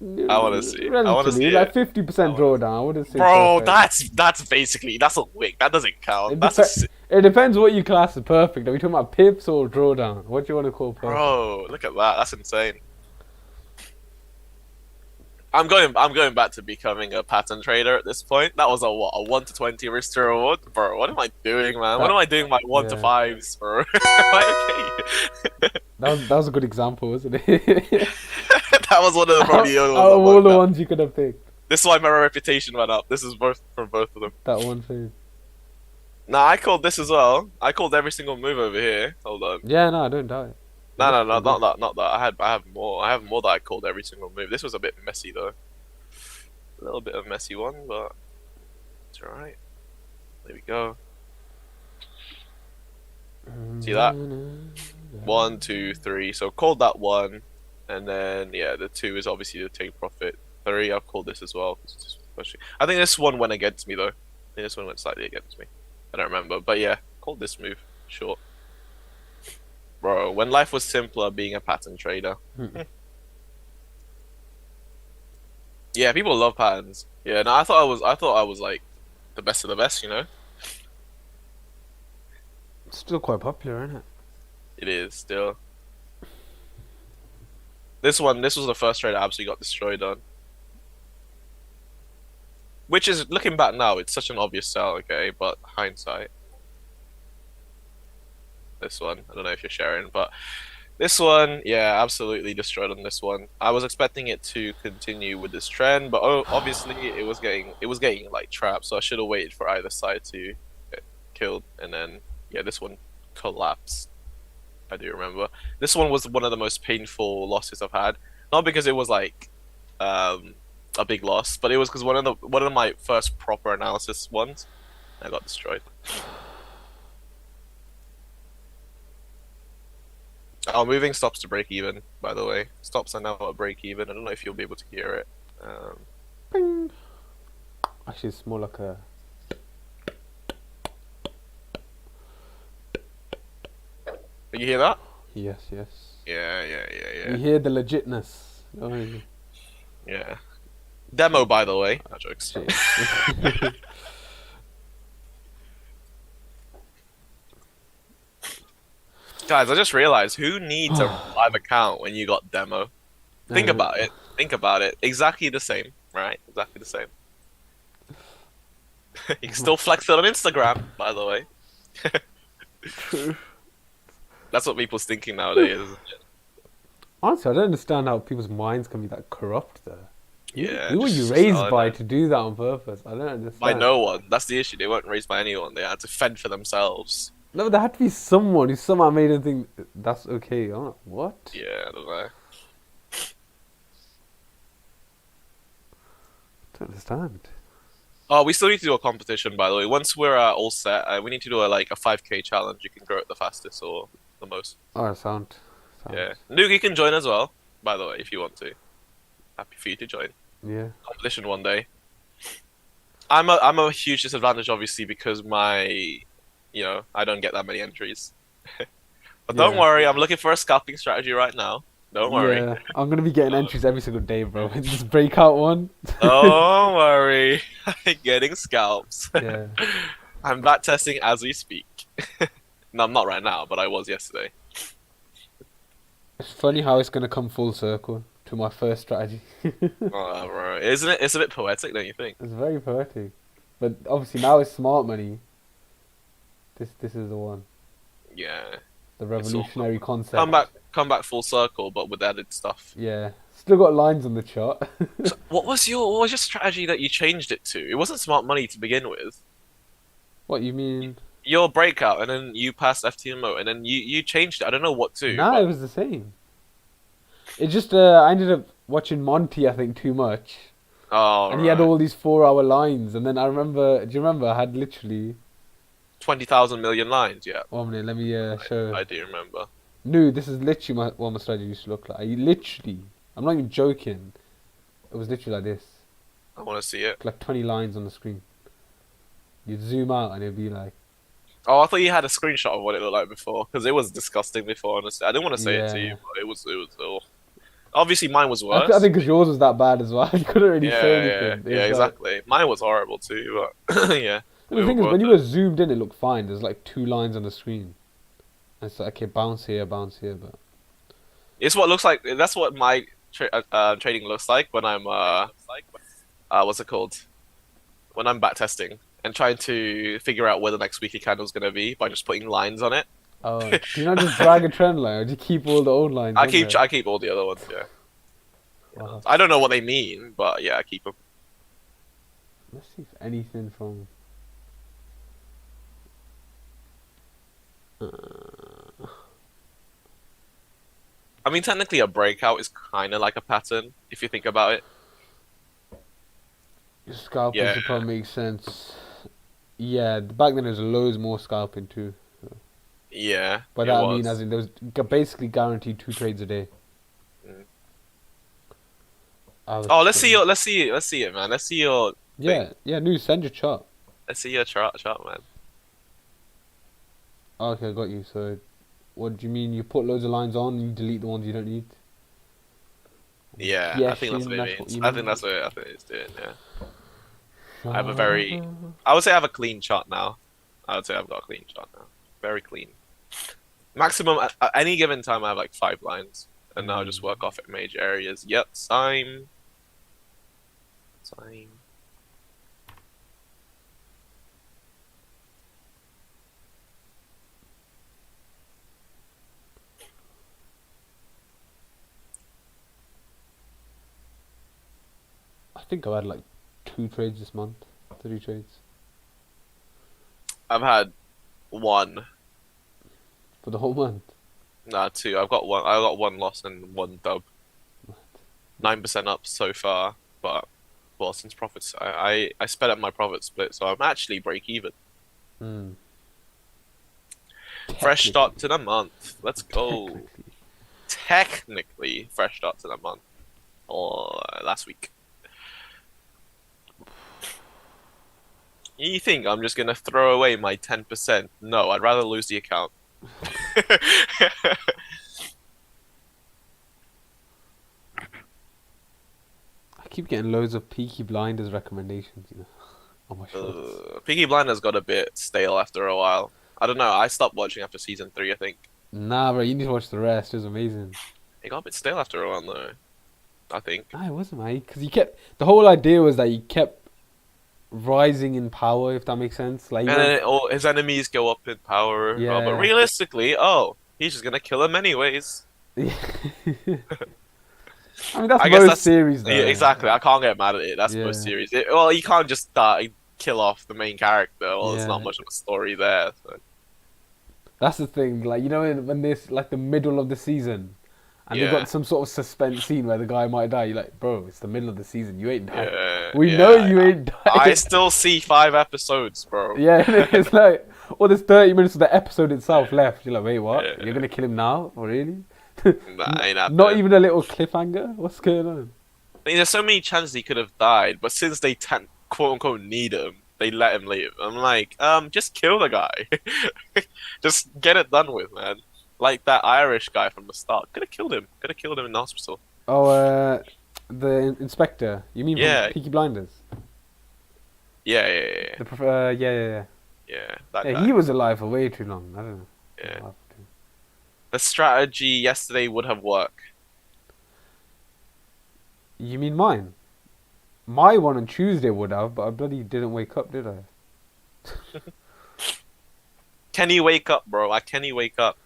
I wanna see. I wanna Relatively, see like it. 50% drawdown. I wouldn't say Bro, perfect. that's basically a wick. That doesn't count. It, That's it depends what you class as perfect. Are we talking about pips or drawdown? What do you want to call perfect? bro. Look at that. That's insane. I'm going back to becoming a pattern trader at this point. That was a 1 to 20 risk to reward, bro. What am I doing, man? What am I doing? My 1 to 5s, bro. Am I okay? That was a good example, wasn't it? That was one of the probably the only Out of all ones the that ones you could have picked, This is why my reputation went up. This is both from both of them. that one thing. Nah, I called this as well. I called every single move over here. Hold on. Yeah, no, I don't doubt it. No, not that. I have more. I have more that I called every single move. This was a bit messy though. A little bit of a messy one, but it's alright. There we go. See that? 1, 2, 3. So called that one, and then yeah, the 2 is obviously the take profit. 3, I've called this as well. I think this one went against me though. I think this one went slightly against me. I don't remember, but yeah, called this move short. Bro, when life was simpler, being a pattern trader. Yeah, people love patterns. Yeah, no, I thought I was like the best of the best, you know. It's still quite popular, isn't it? It is still. This was the first trade I absolutely got destroyed on. Which is, looking back now, it's such an obvious sell, okay, but hindsight. This one, I don't know if you're sharing, but this one, yeah, absolutely destroyed on this one. I was expecting it to continue with this trend, but obviously it was getting like trapped, so I should have waited for either side to get killed, and then yeah, this one collapsed. I do remember. This one was one of the most painful losses I've had. Not because it was like a big loss, but it was because one of my first proper analysis ones. I got destroyed. Oh, moving stops to break even, by the way. Stops are now at break even. I don't know if you'll be able to hear it. Bing. Actually, it's more like a. You hear that? Yes. Yeah. You hear the legitness. Oh, yeah. Yeah. Demo, by the way. No jokes. Guys, I just realized who needs a live account when you got demo? Think about it. Think about it. Exactly the same, right? Exactly the same. You can still flex it on Instagram, by the way. That's what people's thinking nowadays, isn't it? Honestly, I don't understand how people's minds can be that corrupt though. Yeah. Who were you raised by to do that on purpose? I don't understand. By no one. That's the issue. They weren't raised by anyone. They had to fend for themselves. No, there had to be someone who somehow made them think that's okay. I'm like, what? Yeah, I don't know. I don't understand. Oh, we still need to do a competition, by the way. Once we're all set, we need to do a 5K challenge. You can grow it the fastest or the most. Oh, sound. Yeah. Noogie can join as well, by the way, if you want to. Happy for you to join. Yeah. Competition one day. I'm a huge disadvantage, obviously, because I don't get that many entries. But don't worry, I'm looking for a scalping strategy right now. Don't worry. Yeah, I'm gonna be getting entries every single day, bro. This breakout one. Don't worry, getting scalps. Yeah. I'm back testing as we speak. No, I'm not right now, but I was yesterday. It's funny how it's gonna come full circle to my first strategy. Oh, bro. Isn't it? It's a bit poetic, don't you think? It's very poetic, but obviously now it's smart money. This is the one. Yeah. The revolutionary concept. Come back full circle, but with added stuff. Yeah. Still got lines on the chart. So what was your strategy that you changed it to? It wasn't smart money to begin with. What you mean? Your breakout, and then you passed FTMO, and then you changed it. I don't know what to. Nah, it was the same. It just I ended up watching Monty, I think, too much. Oh, and he had all these 4-hour lines, and then I remember. Do you remember? I had literally 20,000 million lines. Yeah. 1 minute. Let me show. I do remember. No, this is literally what my strategy used to look like. I'm not even joking. It was literally like this. I want to see it. Like 20 lines on the screen. You'd zoom out and it'd be like. Oh, I thought you had a screenshot of what it looked like before, because it was disgusting before. Honestly, I didn't want to say it to you, but it was. Obviously, mine was worse. I think because yours was that bad as well. You couldn't really say anything. Yeah, exactly. Mine was horrible too, but yeah. And the thing is, when you were zoomed in, it looked fine. There's like 2 lines on the screen. And it's like, okay, bounce here, but. It's what looks like. That's what my trading looks like when I'm what's it called? When I'm back testing and trying to figure out where the next weekly candle is going to be by just putting lines on it. Oh, do you not just drag a trend line, or do you keep all the old lines? I keep all the other ones. Yeah. Wow. I don't know what they mean, but yeah, I keep them. Let's see if anything from. I mean, technically, a breakout is kind of like a pattern if you think about it. Scalping Yeah, should probably make sense. Yeah, back then there's loads more scalping too. yeah, By it that I mean as was. in there was basically guaranteed 2 trades a day. Mm. I was Oh, chilling. let's see it, man. Let's see your thing. Yeah, yeah, no, send your chart. Let's see your chart, man. Okay, I got you. So, what do you mean? You put loads of lines on and you delete the ones you don't need? I'm Yeah, I think that's what guessing it that's what means. you I think mean. that's what I think it's doing. Yeah, I have a very, Sha- I would say I have a clean chart now. I would say I've got a clean chart now. Very clean. Maximum at any given time, I have like 5 lines, and now I just work off at major areas. Yep, time. I think I've had like 2 trades this month, 3 trades I've had one, for the whole month. nah, two. I've got one. I got one loss and one dub. 9% up so far, but well, since profits, I sped up my profit split, so I'm actually break even. Hmm. Fresh Technically, start to the month. Let's go. technically. Technically, fresh start to the month or last week. You think I'm just gonna throw away my 10%? No, I'd rather lose the account. I keep getting loads of Peaky Blinders recommendations, on my shorts. Peaky Blinders got a bit stale after a while. I don't know. I stopped watching after season 3. I think Nah, bro, you need to watch the rest. It was amazing. it got a bit stale after a while, though. I think. Nah, it wasn't, mate. Because the whole idea was that he kept rising in power, if that makes sense. Like, he And went, then all his enemies go up in power. Oh, but yeah. realistically, oh, he's just gonna kill them anyways. I mean, that's I guess most that's series, yeah, though. exactly. I can't get mad at it. That's most Yeah, series. Well, you can't just kill off the main character. Well, there's not yeah. much of a story there. So. That's the thing. Like, when this, like, the middle of the season, and they Yeah, got some sort of suspense scene where the guy might die, you're like, bro, it's the middle of the season. You ain't dying. yeah, We know yeah. you ain't I dying. still see 5 episodes, bro. Yeah, it's like, or there's 30 minutes of the episode itself left. You're like, wait, what? You're Yeah, gonna kill him now? Oh, really? that ain't Not happening. even a little cliffhanger? What's going on? I mean, there's so many chances he could have died, but since they quote unquote need him, they let him leave. I'm like, just kill the guy. Just get it done with, man. Like that Irish guy from the start. Could have killed him. Could have killed him in the hospital. Oh, the inspector. You mean from Yeah, Peaky Blinders? yeah. Yeah, yeah, yeah. Yeah, that Yeah, guy. he was alive for way too long. I don't know. Yeah. What happened to him. The strategy yesterday would have worked. You mean mine? My one on Tuesday would have, but I bloody didn't wake up, did I? Can he wake up, bro? Can he wake up?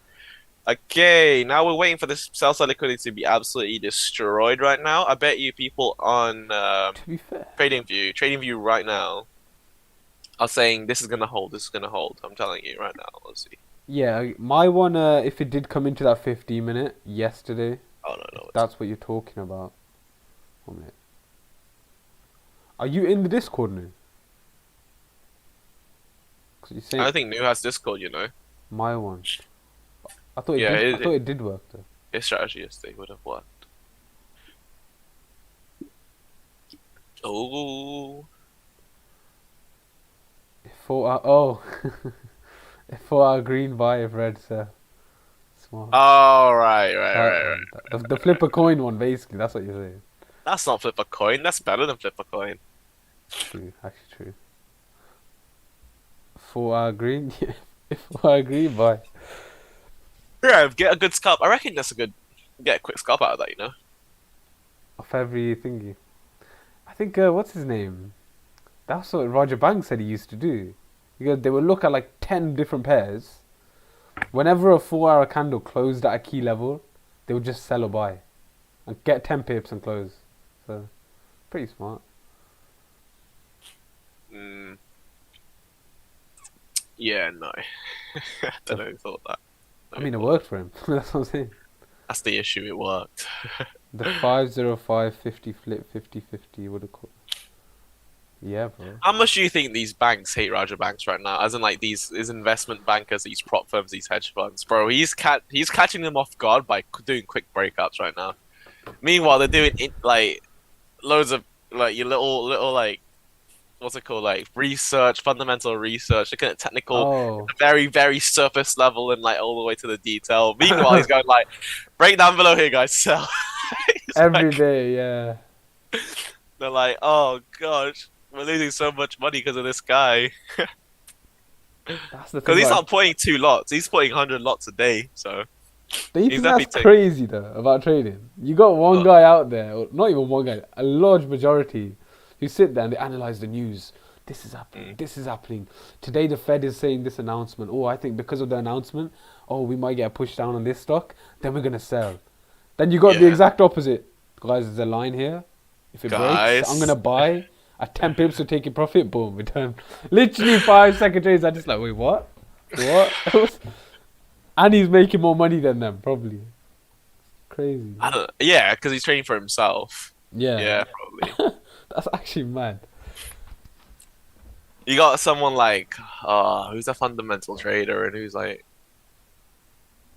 Okay, now we're waiting for this sell side liquidity to be absolutely destroyed right now. I bet you people on To be fair. TradingView right now are saying this is gonna hold, this is gonna hold. I'm telling you right now. Let's see. Yeah, my one, if it did come into that 15 minute yesterday, Oh no, if no, it's that's what you're talking about. 1 minute. Are you in the Discord now? Because you're I saying don't think New has Discord, you know. my one. I thought it Yeah, did. I thought it did work though. his strategy yesterday would have worked. Oh, If 4 hour, oh, if 4 hour green buy, if red sell. Smart. oh, right, That right. one. The flip a coin one, basically. That's what you're saying. That's not flip a coin. That's better than flip a coin. True, actually true. 4 hour green, yeah. If 4 hour green buy. Yeah, get a good scalp. I reckon that's a good. Get a quick scalp out of that, you know. Of every thingy. I think, what's his name? That's what Roger Banks said he used to do. Because they would look at like 10 different pairs. Whenever a 4 hour candle closed at a key level, they would just sell or buy. And get 10 pips and close. So, pretty smart. Mm, yeah, no. I don't know who thought that. I mean, it worked for him. That's what I'm saying. That's the issue. It worked. The 505 50 flip 50 50 would have called. Yeah, bro. How much do you think these banks hate Raja banks right now? As in, like these investment bankers, these prop firms, these hedge funds, bro. He's catching them off guard by doing quick breakouts right now. Meanwhile, they're doing like loads of like your little like what's it called, like research, fundamental research, looking at technical, Oh, very surface level and like all the way to the detail. Meanwhile, he's going like break down below here, guys. Sell. He's every like, day, yeah. they're like, oh gosh, we're losing so much money because of this guy. That's the thing Because he's about. not putting 2 lots, he's putting 100 lots a day. So Do you he's think that's definitely taking. crazy though about trading? You got one Look, guy out there, or not even one guy, a large majority, who sit there and they analyze the news. This is happening. mm, This is happening. Today the Fed is saying this announcement. Oh, I think because of the announcement, oh, we might get a push down on this stock. Then we're gonna sell. Then you got the yeah, exact opposite. Guys, there's a line here. If it breaks, I'm guys. gonna buy at 10 pips to take a profit. Boom, return. Literally 5 second trades. I just like, wait, what? What? And he's making more money than them, probably. Crazy. I don't. Yeah, because he's trading for himself. Yeah, Yeah, probably. that's actually mad. You got someone like, who's a fundamental trader and who's like,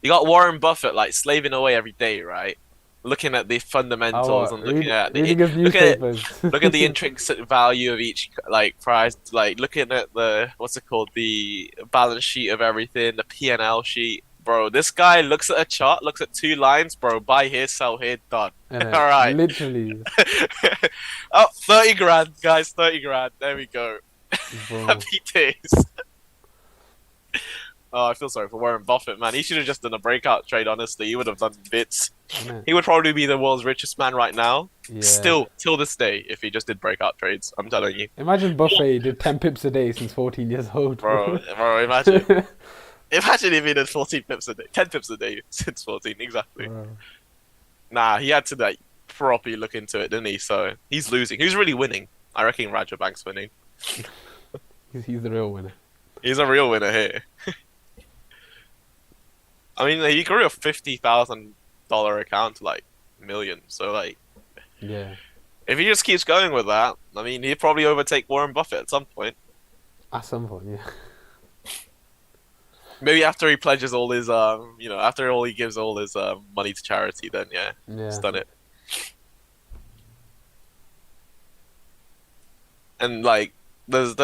you got Warren Buffett like slaving away every day, right? Looking at the fundamentals Oh, and looking at reading his newspapers. look at the intrinsic value of each like price, like looking at the what's it called, the balance sheet of everything, the P&L sheet. Bro, this guy looks at a chart, looks at 2 lines, bro, buy here, sell here, done. All And right. literally, Oh, 30 grand, guys, 30 grand. There we go. bro. Happy days. Oh, I feel sorry for Warren Buffett, man. He should have just done a breakout trade, honestly. He would have done bits. Innit? He would probably be the world's richest man right now. Yeah. Still, till this day, if he just did breakout trades. I'm telling you. Imagine Buffet did 10 pips a day since 14 years old, Bro, bro. bro, imagine. Imagine if he did 14 pips a day. 10 pips a day since 14, exactly. Bro. Nah, he had to, like, properly look into it, didn't he? So, he's losing. Who's really winning? I reckon Raja Bank's winning. He's the real winner. He's a real winner here. I mean, he grew a $50,000 account to like millions. So like, Yeah. if he just keeps going with that, I mean, he'd probably overtake Warren Buffett at some point. At some point, yeah. Maybe after he pledges all his, after all he gives all his money to charity, then yeah, he's Yeah. done it. And like, does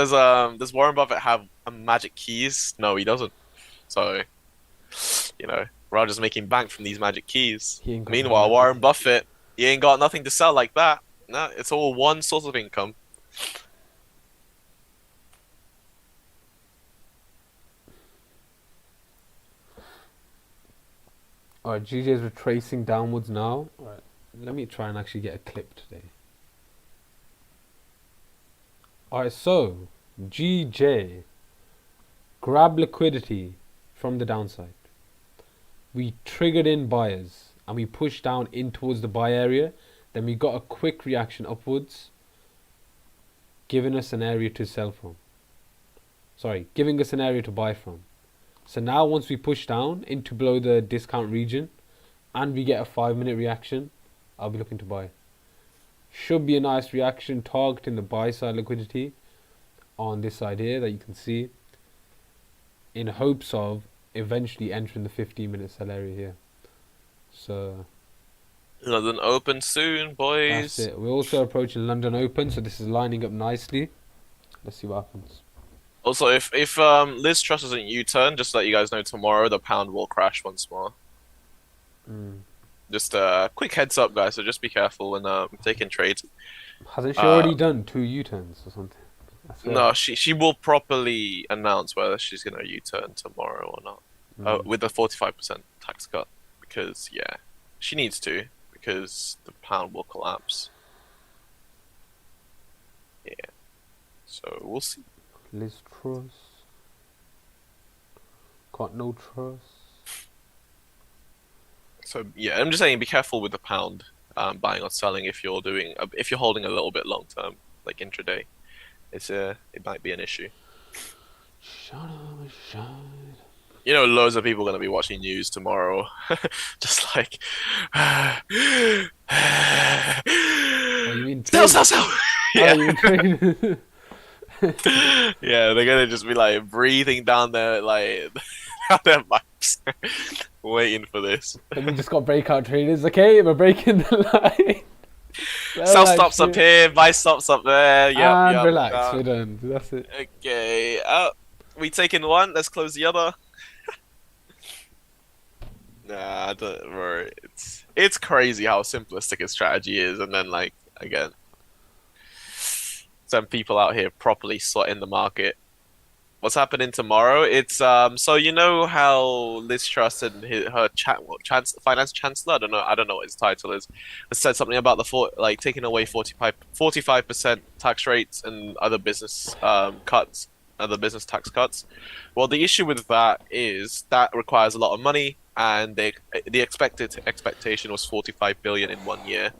Warren Buffett have a magic keys? No, he doesn't. So, Roger's making bank from these magic keys. He ain't got no Meanwhile, magic Warren keys. Buffett, he ain't got nothing to sell like that. No, it's all one source of income. Alright, GJ's retracing downwards now. Alright, let me try and actually get a clip today. Alright, so GJ grab liquidity from the downside. We triggered in buyers and we pushed down in towards the buy area. Then we got a quick reaction upwards, giving us an area to sell from. Sorry, giving us an area to buy from. So now once we push down into below the discount region and we get a 5-minute reaction, I'll be looking to buy. Should be a nice reaction targeting the buy side liquidity on this side here that you can see, in hopes of eventually entering the 15-minute sell area here. So London Open soon, that's boys. it. We're also approaching London Open, so this is lining up nicely. Let's see what happens. Also, if Liz Truss doesn't U-turn, just to let you guys know, tomorrow the pound will crash once more. Mm. Just a quick heads up, guys. So just be careful when taking trades. Hasn't she Uh, already done 2 U-turns or something? I swear. No, she will properly announce whether she's gonna U-turn tomorrow or not. With the 45% tax cut, because yeah, she needs to, because the pound will collapse. Yeah, so we'll see. Liz Truss. Got no trust. So yeah, I'm just saying, be careful with the pound buying or selling if you're holding a little bit long term, like intraday. It might be an issue. Shut up, shut. Loads of people are gonna be watching news tomorrow, just like. Oh, you mean Sell, trade? sell, sell. Oh, Yeah. you mean trade? Yeah, they're gonna just be like breathing down their like down their mics, waiting for this. And we just got breakout traders. Okay, we're breaking the line. They're Sell like stops up shit. here, buy stops up there. Yep, And yep. relax, we're done. That's it. Okay. We taking one. Let's close the other. Nah, I don't, bro. It's crazy how simplistic a strategy is, and then like again, some people out here properly sweating the market. What's happening tomorrow? It's so you know how Liz Truss and her finance chancellor, I don't know what his title is, has said something about like taking away 45% tax rates and other business cuts, other business tax cuts. Well, the issue with that is that requires a lot of money, and the expectation was 45 billion in 1 year.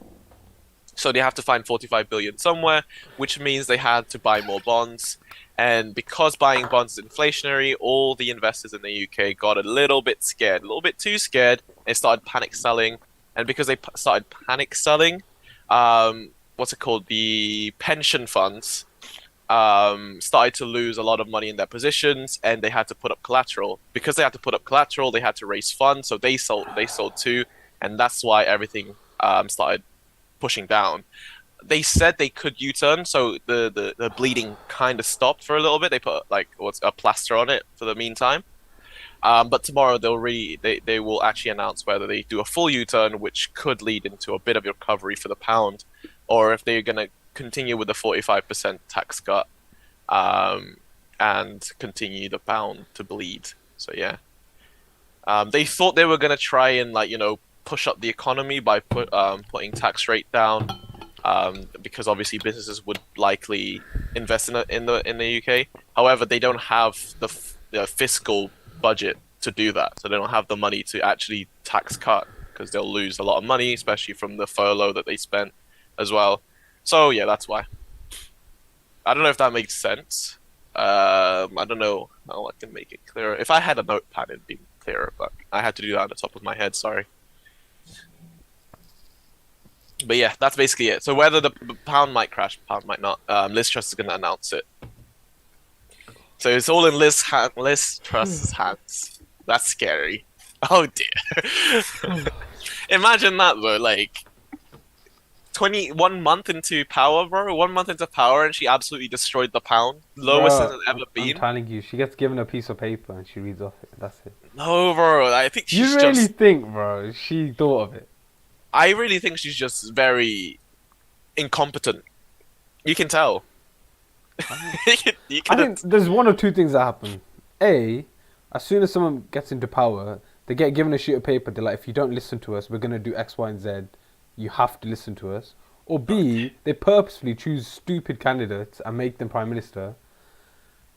So they have to find 45 billion somewhere, which means they had to buy more bonds. And because buying bonds is inflationary, all the investors in the UK got a little bit scared, a little bit too scared, and started panic selling. And because they started panic selling, what's it called? The pension funds started to lose a lot of money in their positions, and they had to put up collateral. Because they had to put up collateral, they had to raise funds, so they sold too, and that's why everything started pushing down. They said they could U-turn, so the bleeding kind of stopped for a little bit. They put like what's a plaster on it for the meantime. But tomorrow they will actually announce whether they do a full U-turn, which could lead into a bit of recovery for the pound, or if they're gonna continue with the 45% tax cut, and continue the pound to bleed. So yeah, they thought they were gonna try and like push up the economy by putting tax rate down. Because obviously businesses would likely invest in the UK. However, they don't have the fiscal budget to do that, so they don't have the money to actually tax cut because they'll lose a lot of money, especially from the furlough that they spent as well. So yeah, that's why. I don't know if that makes sense. I don't know how I can make it clearer. If I had a notepad, it'd be clearer, but I had to do that on the top of my head. Sorry. But yeah, that's basically it. So whether the pound might crash, pound might not. Liz Truss is going to announce it. So it's all in Liz Truss's hands. That's scary. Oh dear. Imagine that though, like 21 month into power, bro. 1 month into power, and she absolutely destroyed the pound. Lowest Bro, it's ever I'm been. telling you, she gets given a piece of paper and she reads off it. That's it. No, bro. I think You she's really just. think, bro, she thought of it? I really think she's just very incompetent. You can tell. You I can. think there's one or two things that happen. A, as soon as someone gets into power, they get given a sheet of paper. They're like, if you don't listen to us, we're going to do X, Y, and Z. You have to listen to us. Or B, they purposefully choose stupid candidates and make them prime minister.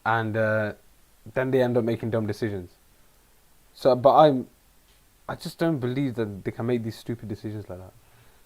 And then they end up making dumb decisions. So, but I just don't believe that they can make these stupid decisions like that.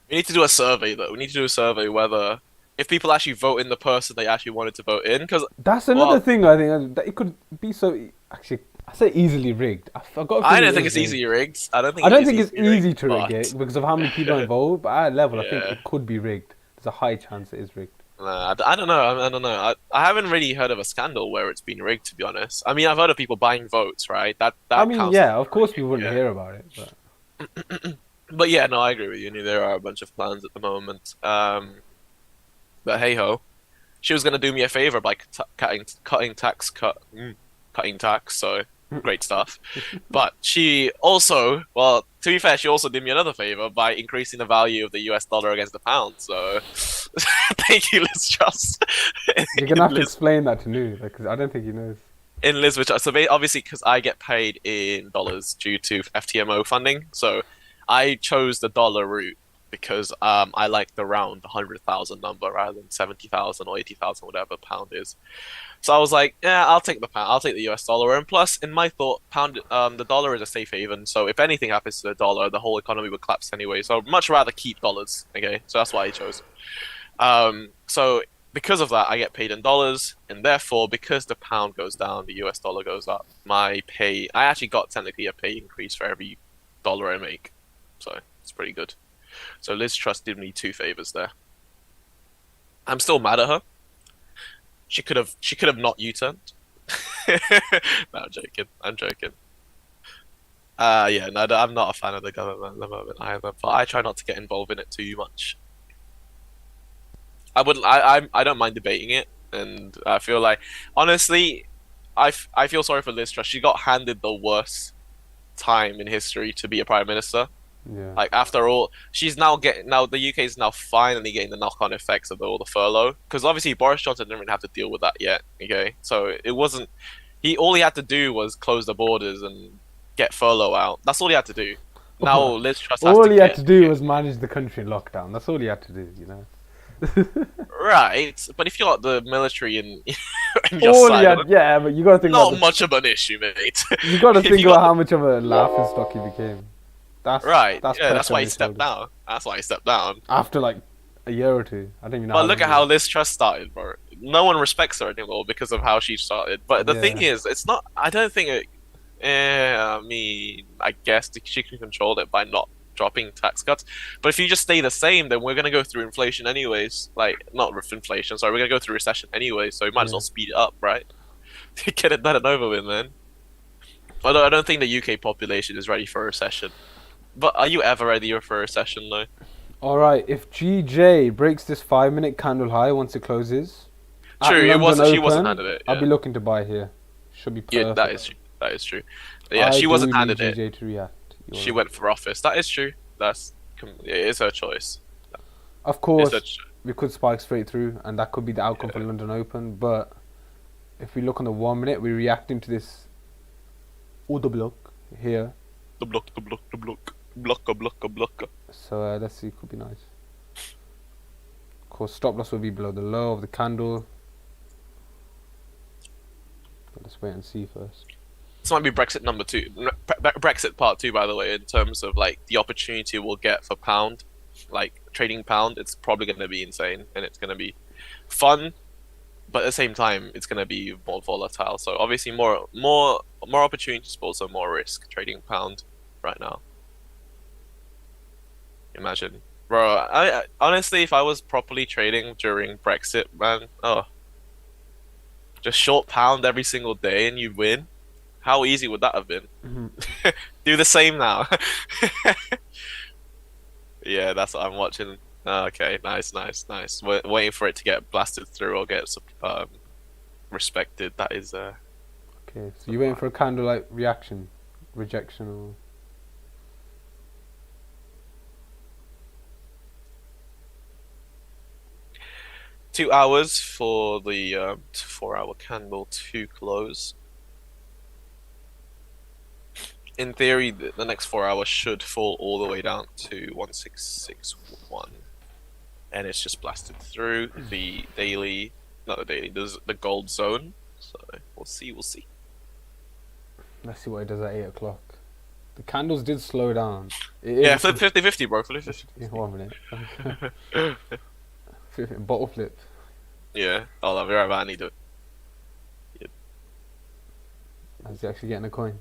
We need to do a survey though. We need to do a survey whether if people actually vote in the person they actually wanted to vote in. Because That's another thing I think that it could be so. Actually, I say easily rigged. I've got a I feeling don't it think is it's easy rigged. rigged. I don't think I it don't is think it's easy rigged, easy to rig but it because of how many people are involved. But at a level, I think yeah. it could be rigged. There's a high chance it is rigged. Nah, I don't know. I don't know. I haven't really heard of a scandal where it's been rigged, to be honest. I mean, I've heard of people buying votes, right? That I mean, counts. yeah, of course we Rigging, wouldn't yeah. hear about it, but But yeah, no, I agree with you. There are a bunch of plans at the moment. But hey ho, she was gonna do me a favor by cutting tax. So great stuff. But she also, well, to be fair, she also did me another favor by increasing the value of the US dollar against the pound. So thank you, Liz Truss. you're gonna have to explain that to Nu because I don't think he knows. In Liz, which so obviously because I get paid in dollars due to FTMO funding, so I chose the dollar route because I like the round 100,000 number rather than 70,000 or 80,000, whatever pound is. So I was like, yeah, I'll take the pound, I'll take the US dollar, and plus, in my thought, the dollar is a safe haven. So if anything happens to the dollar, the whole economy would collapse anyway. So I'd much rather keep dollars. Okay, so that's why I chose. So because of that, I get paid in dollars, and therefore, because the pound goes down, the US dollar goes up. I actually got technically a pay increase for every dollar I make, so it's pretty good. So Liz Truss did me two favors there. I'm still mad at her, She could have not U-turned. No, I'm joking. I'm joking. Yeah, no, I'm not a fan of the government at the moment either, but I try not to get involved in it too much. I don't mind debating it, and I feel like, honestly, I feel sorry for Liz Truss. She got handed the worst time in history to be a prime minister. Yeah. Like after all, she's now getting now the UK is now finally getting the knock-on effects of all the furlough because obviously Boris Johnson didn't even have to deal with that yet. Okay, so it wasn't all he had to do was close the borders and get furlough out. That's all he had to do. Now Liz Truss has All to he had get to do was manage the country in lockdown. That's all he had to do, you know. right, but if you got the military in, in your All he side, had, yeah, but you got to think about not much of an issue, mate. you got to If think you about got how much of a laughing stock he became. right, That's yeah, that's pressure why on he his stepped shoulders. down. That's why he stepped down. After like a year or two, I don't even know. But How look long at how Liz Truss started, bro. No one respects her anymore because of how she started. But the thing Yeah. is, it's not. I don't think it. I mean, I guess she can control it by not dropping tax cuts. But if you just stay the same, then we're gonna go through inflation anyways. Like not with inflation, sorry, we're gonna go through recession anyway. So you might as well Yeah. speed it up, right? Get it done and over with, man. Although I don't think the UK population is ready for a recession. But are you ever ready for a recession, though? All right. If GJ breaks this 5-minute candle high once it closes at True, it London wasn't. She wasn't Open, handed it. I'll Yeah, be looking to buy here. Should be yeah, perfect. that is true. That is true. Yeah, I she do wasn't need handed it. GJ to react. She went for office. That is true. It is her choice. Of It's course, her we could spike straight through, and that could be the outcome for London Open. But if we look on the 1 minute, we're reacting to this order block here. the block, the block, the block, blocker, blocker, blocker. So let's see, could be nice. Of course, stop loss will be below the low of the candle. But let's wait and see first. This might be Brexit number 2, Brexit part 2, by the way, in terms of like the opportunity we'll get for pound, like trading pound. It's probably going to be insane, and it's going to be fun, but at the same time, it's going to be more volatile. So obviously, more opportunities, but also more risk trading pound right now. Imagine, bro. I honestly, if I was properly trading during Brexit, man, just short pound every single day and you win. How easy would that have been? Do the same now. Yeah, that's what I'm watching. Okay, nice, nice, nice. Waiting for it to get blasted through or get respected. That is Okay, so you're waiting for a candle like reaction, rejection, or 2 hours for the 4-hour candle to close. In theory, the next 4 hours should fall all the way down to 1661, and it's just blasted through the daily, not the daily, the gold zone. So we'll see, we'll see. let's see what it does at 8 o'clock. The candles did slow down. Yeah, flip 50-50, bro. Flip 50. Yeah, 1 minute. Bottle flip. Yeah, I'll be right back. I need to. Is he actually getting a coin?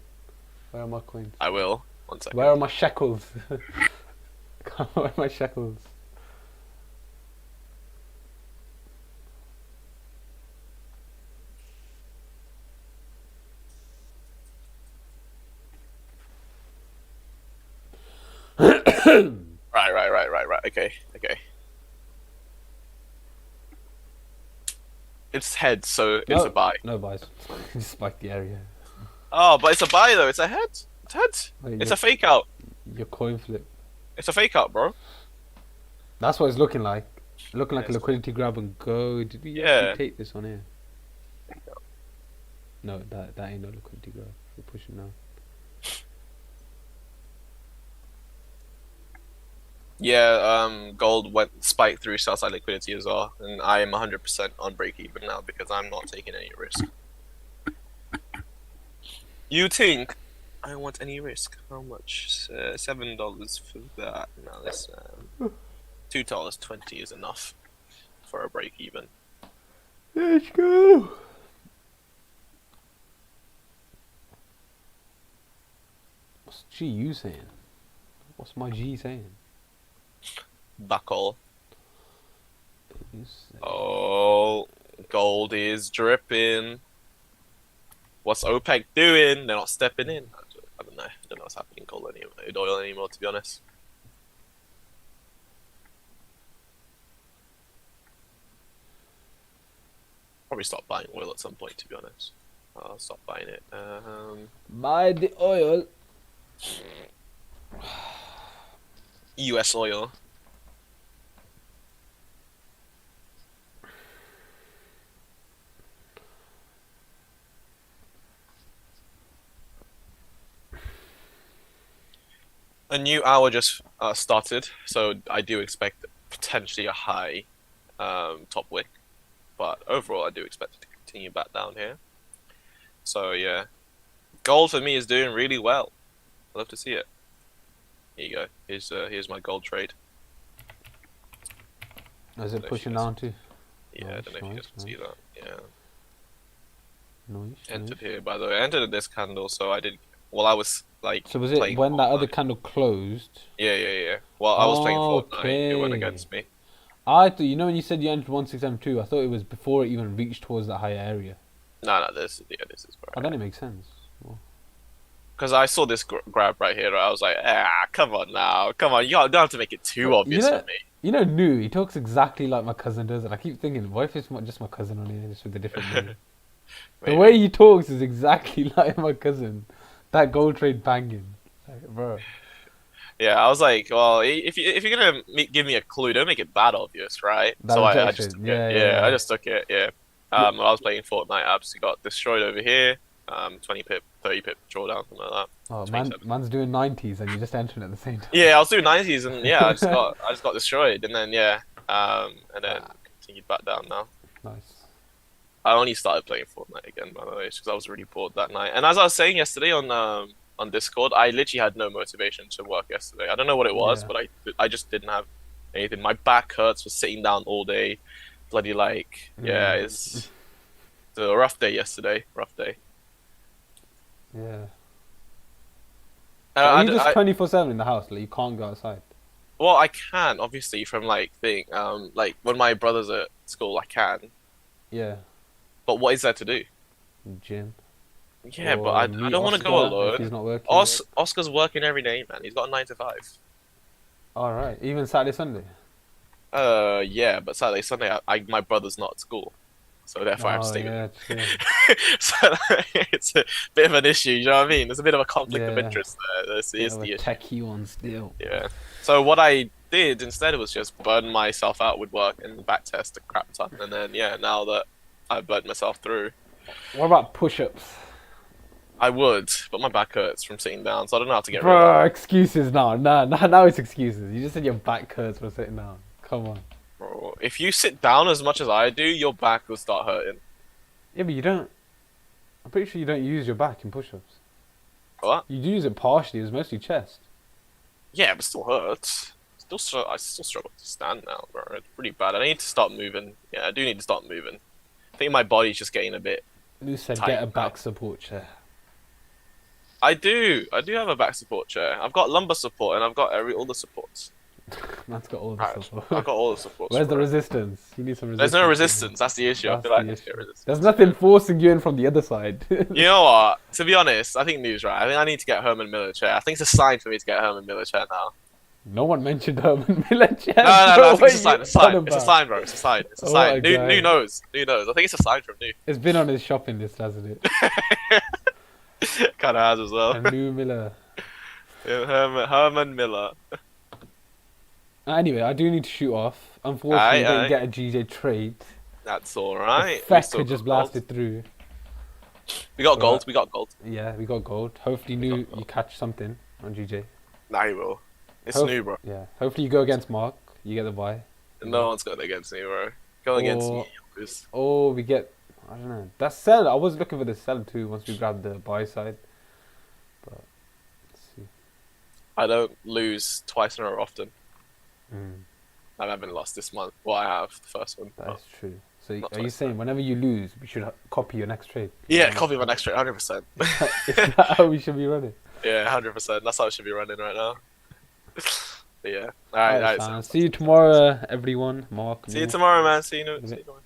Where are my coins? I will. 1 second. Where are my shekels? Where are my shekels? Right. Okay. It's head, so it's a buy. No buys. Just spike the area. Oh, but it's a buy though. It's a head. It's head. Wait, It's a fake out. Your coin flip. It's a fake out, bro. That's what it's looking like. Looking like a Yes. liquidity grab and go. Did we Yeah. actually take this on here? No, that ain't no liquidity grab. We're pushing now. Yeah, gold went spiked through sell side liquidity as well, and I am 100% on break even now because I'm not taking any risk. You think I want any risk? How much? $7 for that. No, that's $2.20 is enough for a break even. Let's go. What's GU saying? What's my G saying? Buckle. You say- Oh, Gold is dripping. What's OPEC doing? They're not stepping in. I don't know. I don't know what's happening in gold anymore, oil anymore, to be honest. Probably stop buying oil at some point, to be honest. I'll stop buying it. Buy the oil. US oil. A new hour just started, so I do expect potentially a high top wick, but overall I do expect it to continue back down here. So yeah, gold for me is doing really well. I love to see it. Here you go. Here's my gold trade. Is it pushing down too? Yeah, Nice, I don't know if you guys can see that. Yeah. Nice. Entered here, by the way. I entered this candle, so I did. Well, I was like. So was it when that other candle closed? Yeah. Well, I was playing Fortnite. It went Okay. against me. I thought, you know, when you said you entered 1672, I thought it was before it even reached towards that higher area. No, this is Oh, right. then it makes sense. Well, Because I saw this grab right here, I was like, come on now, come on, you don't have to make it too obvious for me. You know, Nu, he talks exactly like my cousin does, and I keep thinking, what if it's just my cousin on here, just with a different name? The way he talks is exactly like my cousin. That gold trade banging, like, bro. Yeah, I was like, well, if you're gonna give me a clue, don't make it that obvious, right? That So I objection. just took it. Yeah, I just took it. Yeah. I was playing Fortnite. I obviously got destroyed over here. 20 pip, 30 pip drawdown, something like that. Oh, man's doing 90s, and you just entering at the same time. Yeah, I was doing 90s, and yeah, I just got destroyed, and then and then continued back down now. Nice. I only started playing Fortnite again, by the way, because I was really bored that night. And as I was saying yesterday on Discord, I literally had no motivation to work yesterday. I don't know what it was, but I just didn't have anything. My back hurts for sitting down all day. Bloody it's a rough day yesterday. Rough day. Yeah. Are you just 24/7 in the house? Like, you can't go outside? Well, I can, obviously, from like when my brother's at school, I can. Yeah. But what is there to do? Gym. Yeah, Or but I meet don't want to Oscar go if alone. he's not working. Oscar's working every day, man. He's got a 9 to 5. All right. Even Saturday, Sunday. Yeah, but Saturday, Sunday, my brother's not at school, so therefore I have to stay with him. So it's a bit of an issue. You know what I mean? There's a bit of a conflict of interest there. This is the issue. Techie one still. Yeah. So what I did instead was just burn myself out with work and back test a crap ton, and then now that I've burned myself through. What about push-ups? I would, but my back hurts from sitting down, so I don't know how to get rid Bro, of it. excuses now. Now it's excuses. You just said your back hurts from sitting down. Come on. Bro, if you sit down as much as I do, your back will start hurting. Yeah, but you don't. I'm pretty sure you don't use your back in push-ups. What? You do use it partially. It was mostly chest. Yeah, but it still hurts. I still struggle to stand now, bro. It's pretty bad. I need to start moving. Yeah, I do need to start moving. I think my body's just getting a bit. Lou said, tight get a back now. support chair. I do have a back support chair. I've got lumbar support and I've got all the supports. Man's got all the Right, support. I've got all the supports. Where's the bro. resistance? You need some resistance. There's no resistance. That's the issue. I feel like I need to get resistance. There's nothing forcing you in from the other side. You know what? To be honest, I think New's right. I think I need to get Herman Miller chair. I think it's a sign for me to get Herman Miller chair now. No one mentioned Herman Miller chair. No, I bro, think it's a sign. It's a sign. It's a about? sign, bro. It's a sign. It's a What sign. a New guy. knows. New knows. I think it's a sign from New. It's been on his shopping list, hasn't it? Kind of has as well. A new Miller. Yeah, Herman Miller. Anyway, I do need to shoot off. Unfortunately, I didn't get a GJ trade. That's all right. The Fecker just blasted through. We got gold. We got gold. Yeah, we got gold. Hopefully, you catch something on GJ. Nah, he will. It's New, bro. Yeah. Hopefully, you go against Mark. You get the buy. No one's going against me, bro. Going against me. Oh, we get. I don't know. That sell. I was looking for the sell too. Once we grab the buy side. But let's see. I don't lose twice in a row often. Mm. I haven't lost this month. Well, I have the first one. That is true. So Not are you twice, saying whenever you lose, we should copy your next trade? Yeah, copy my next trade, 100%. Is that how we should be running? Yeah, 100%. That's how it should be running right now. But yeah. All right. See you tomorrow, everyone. Mark. See you tomorrow, man. See you tomorrow.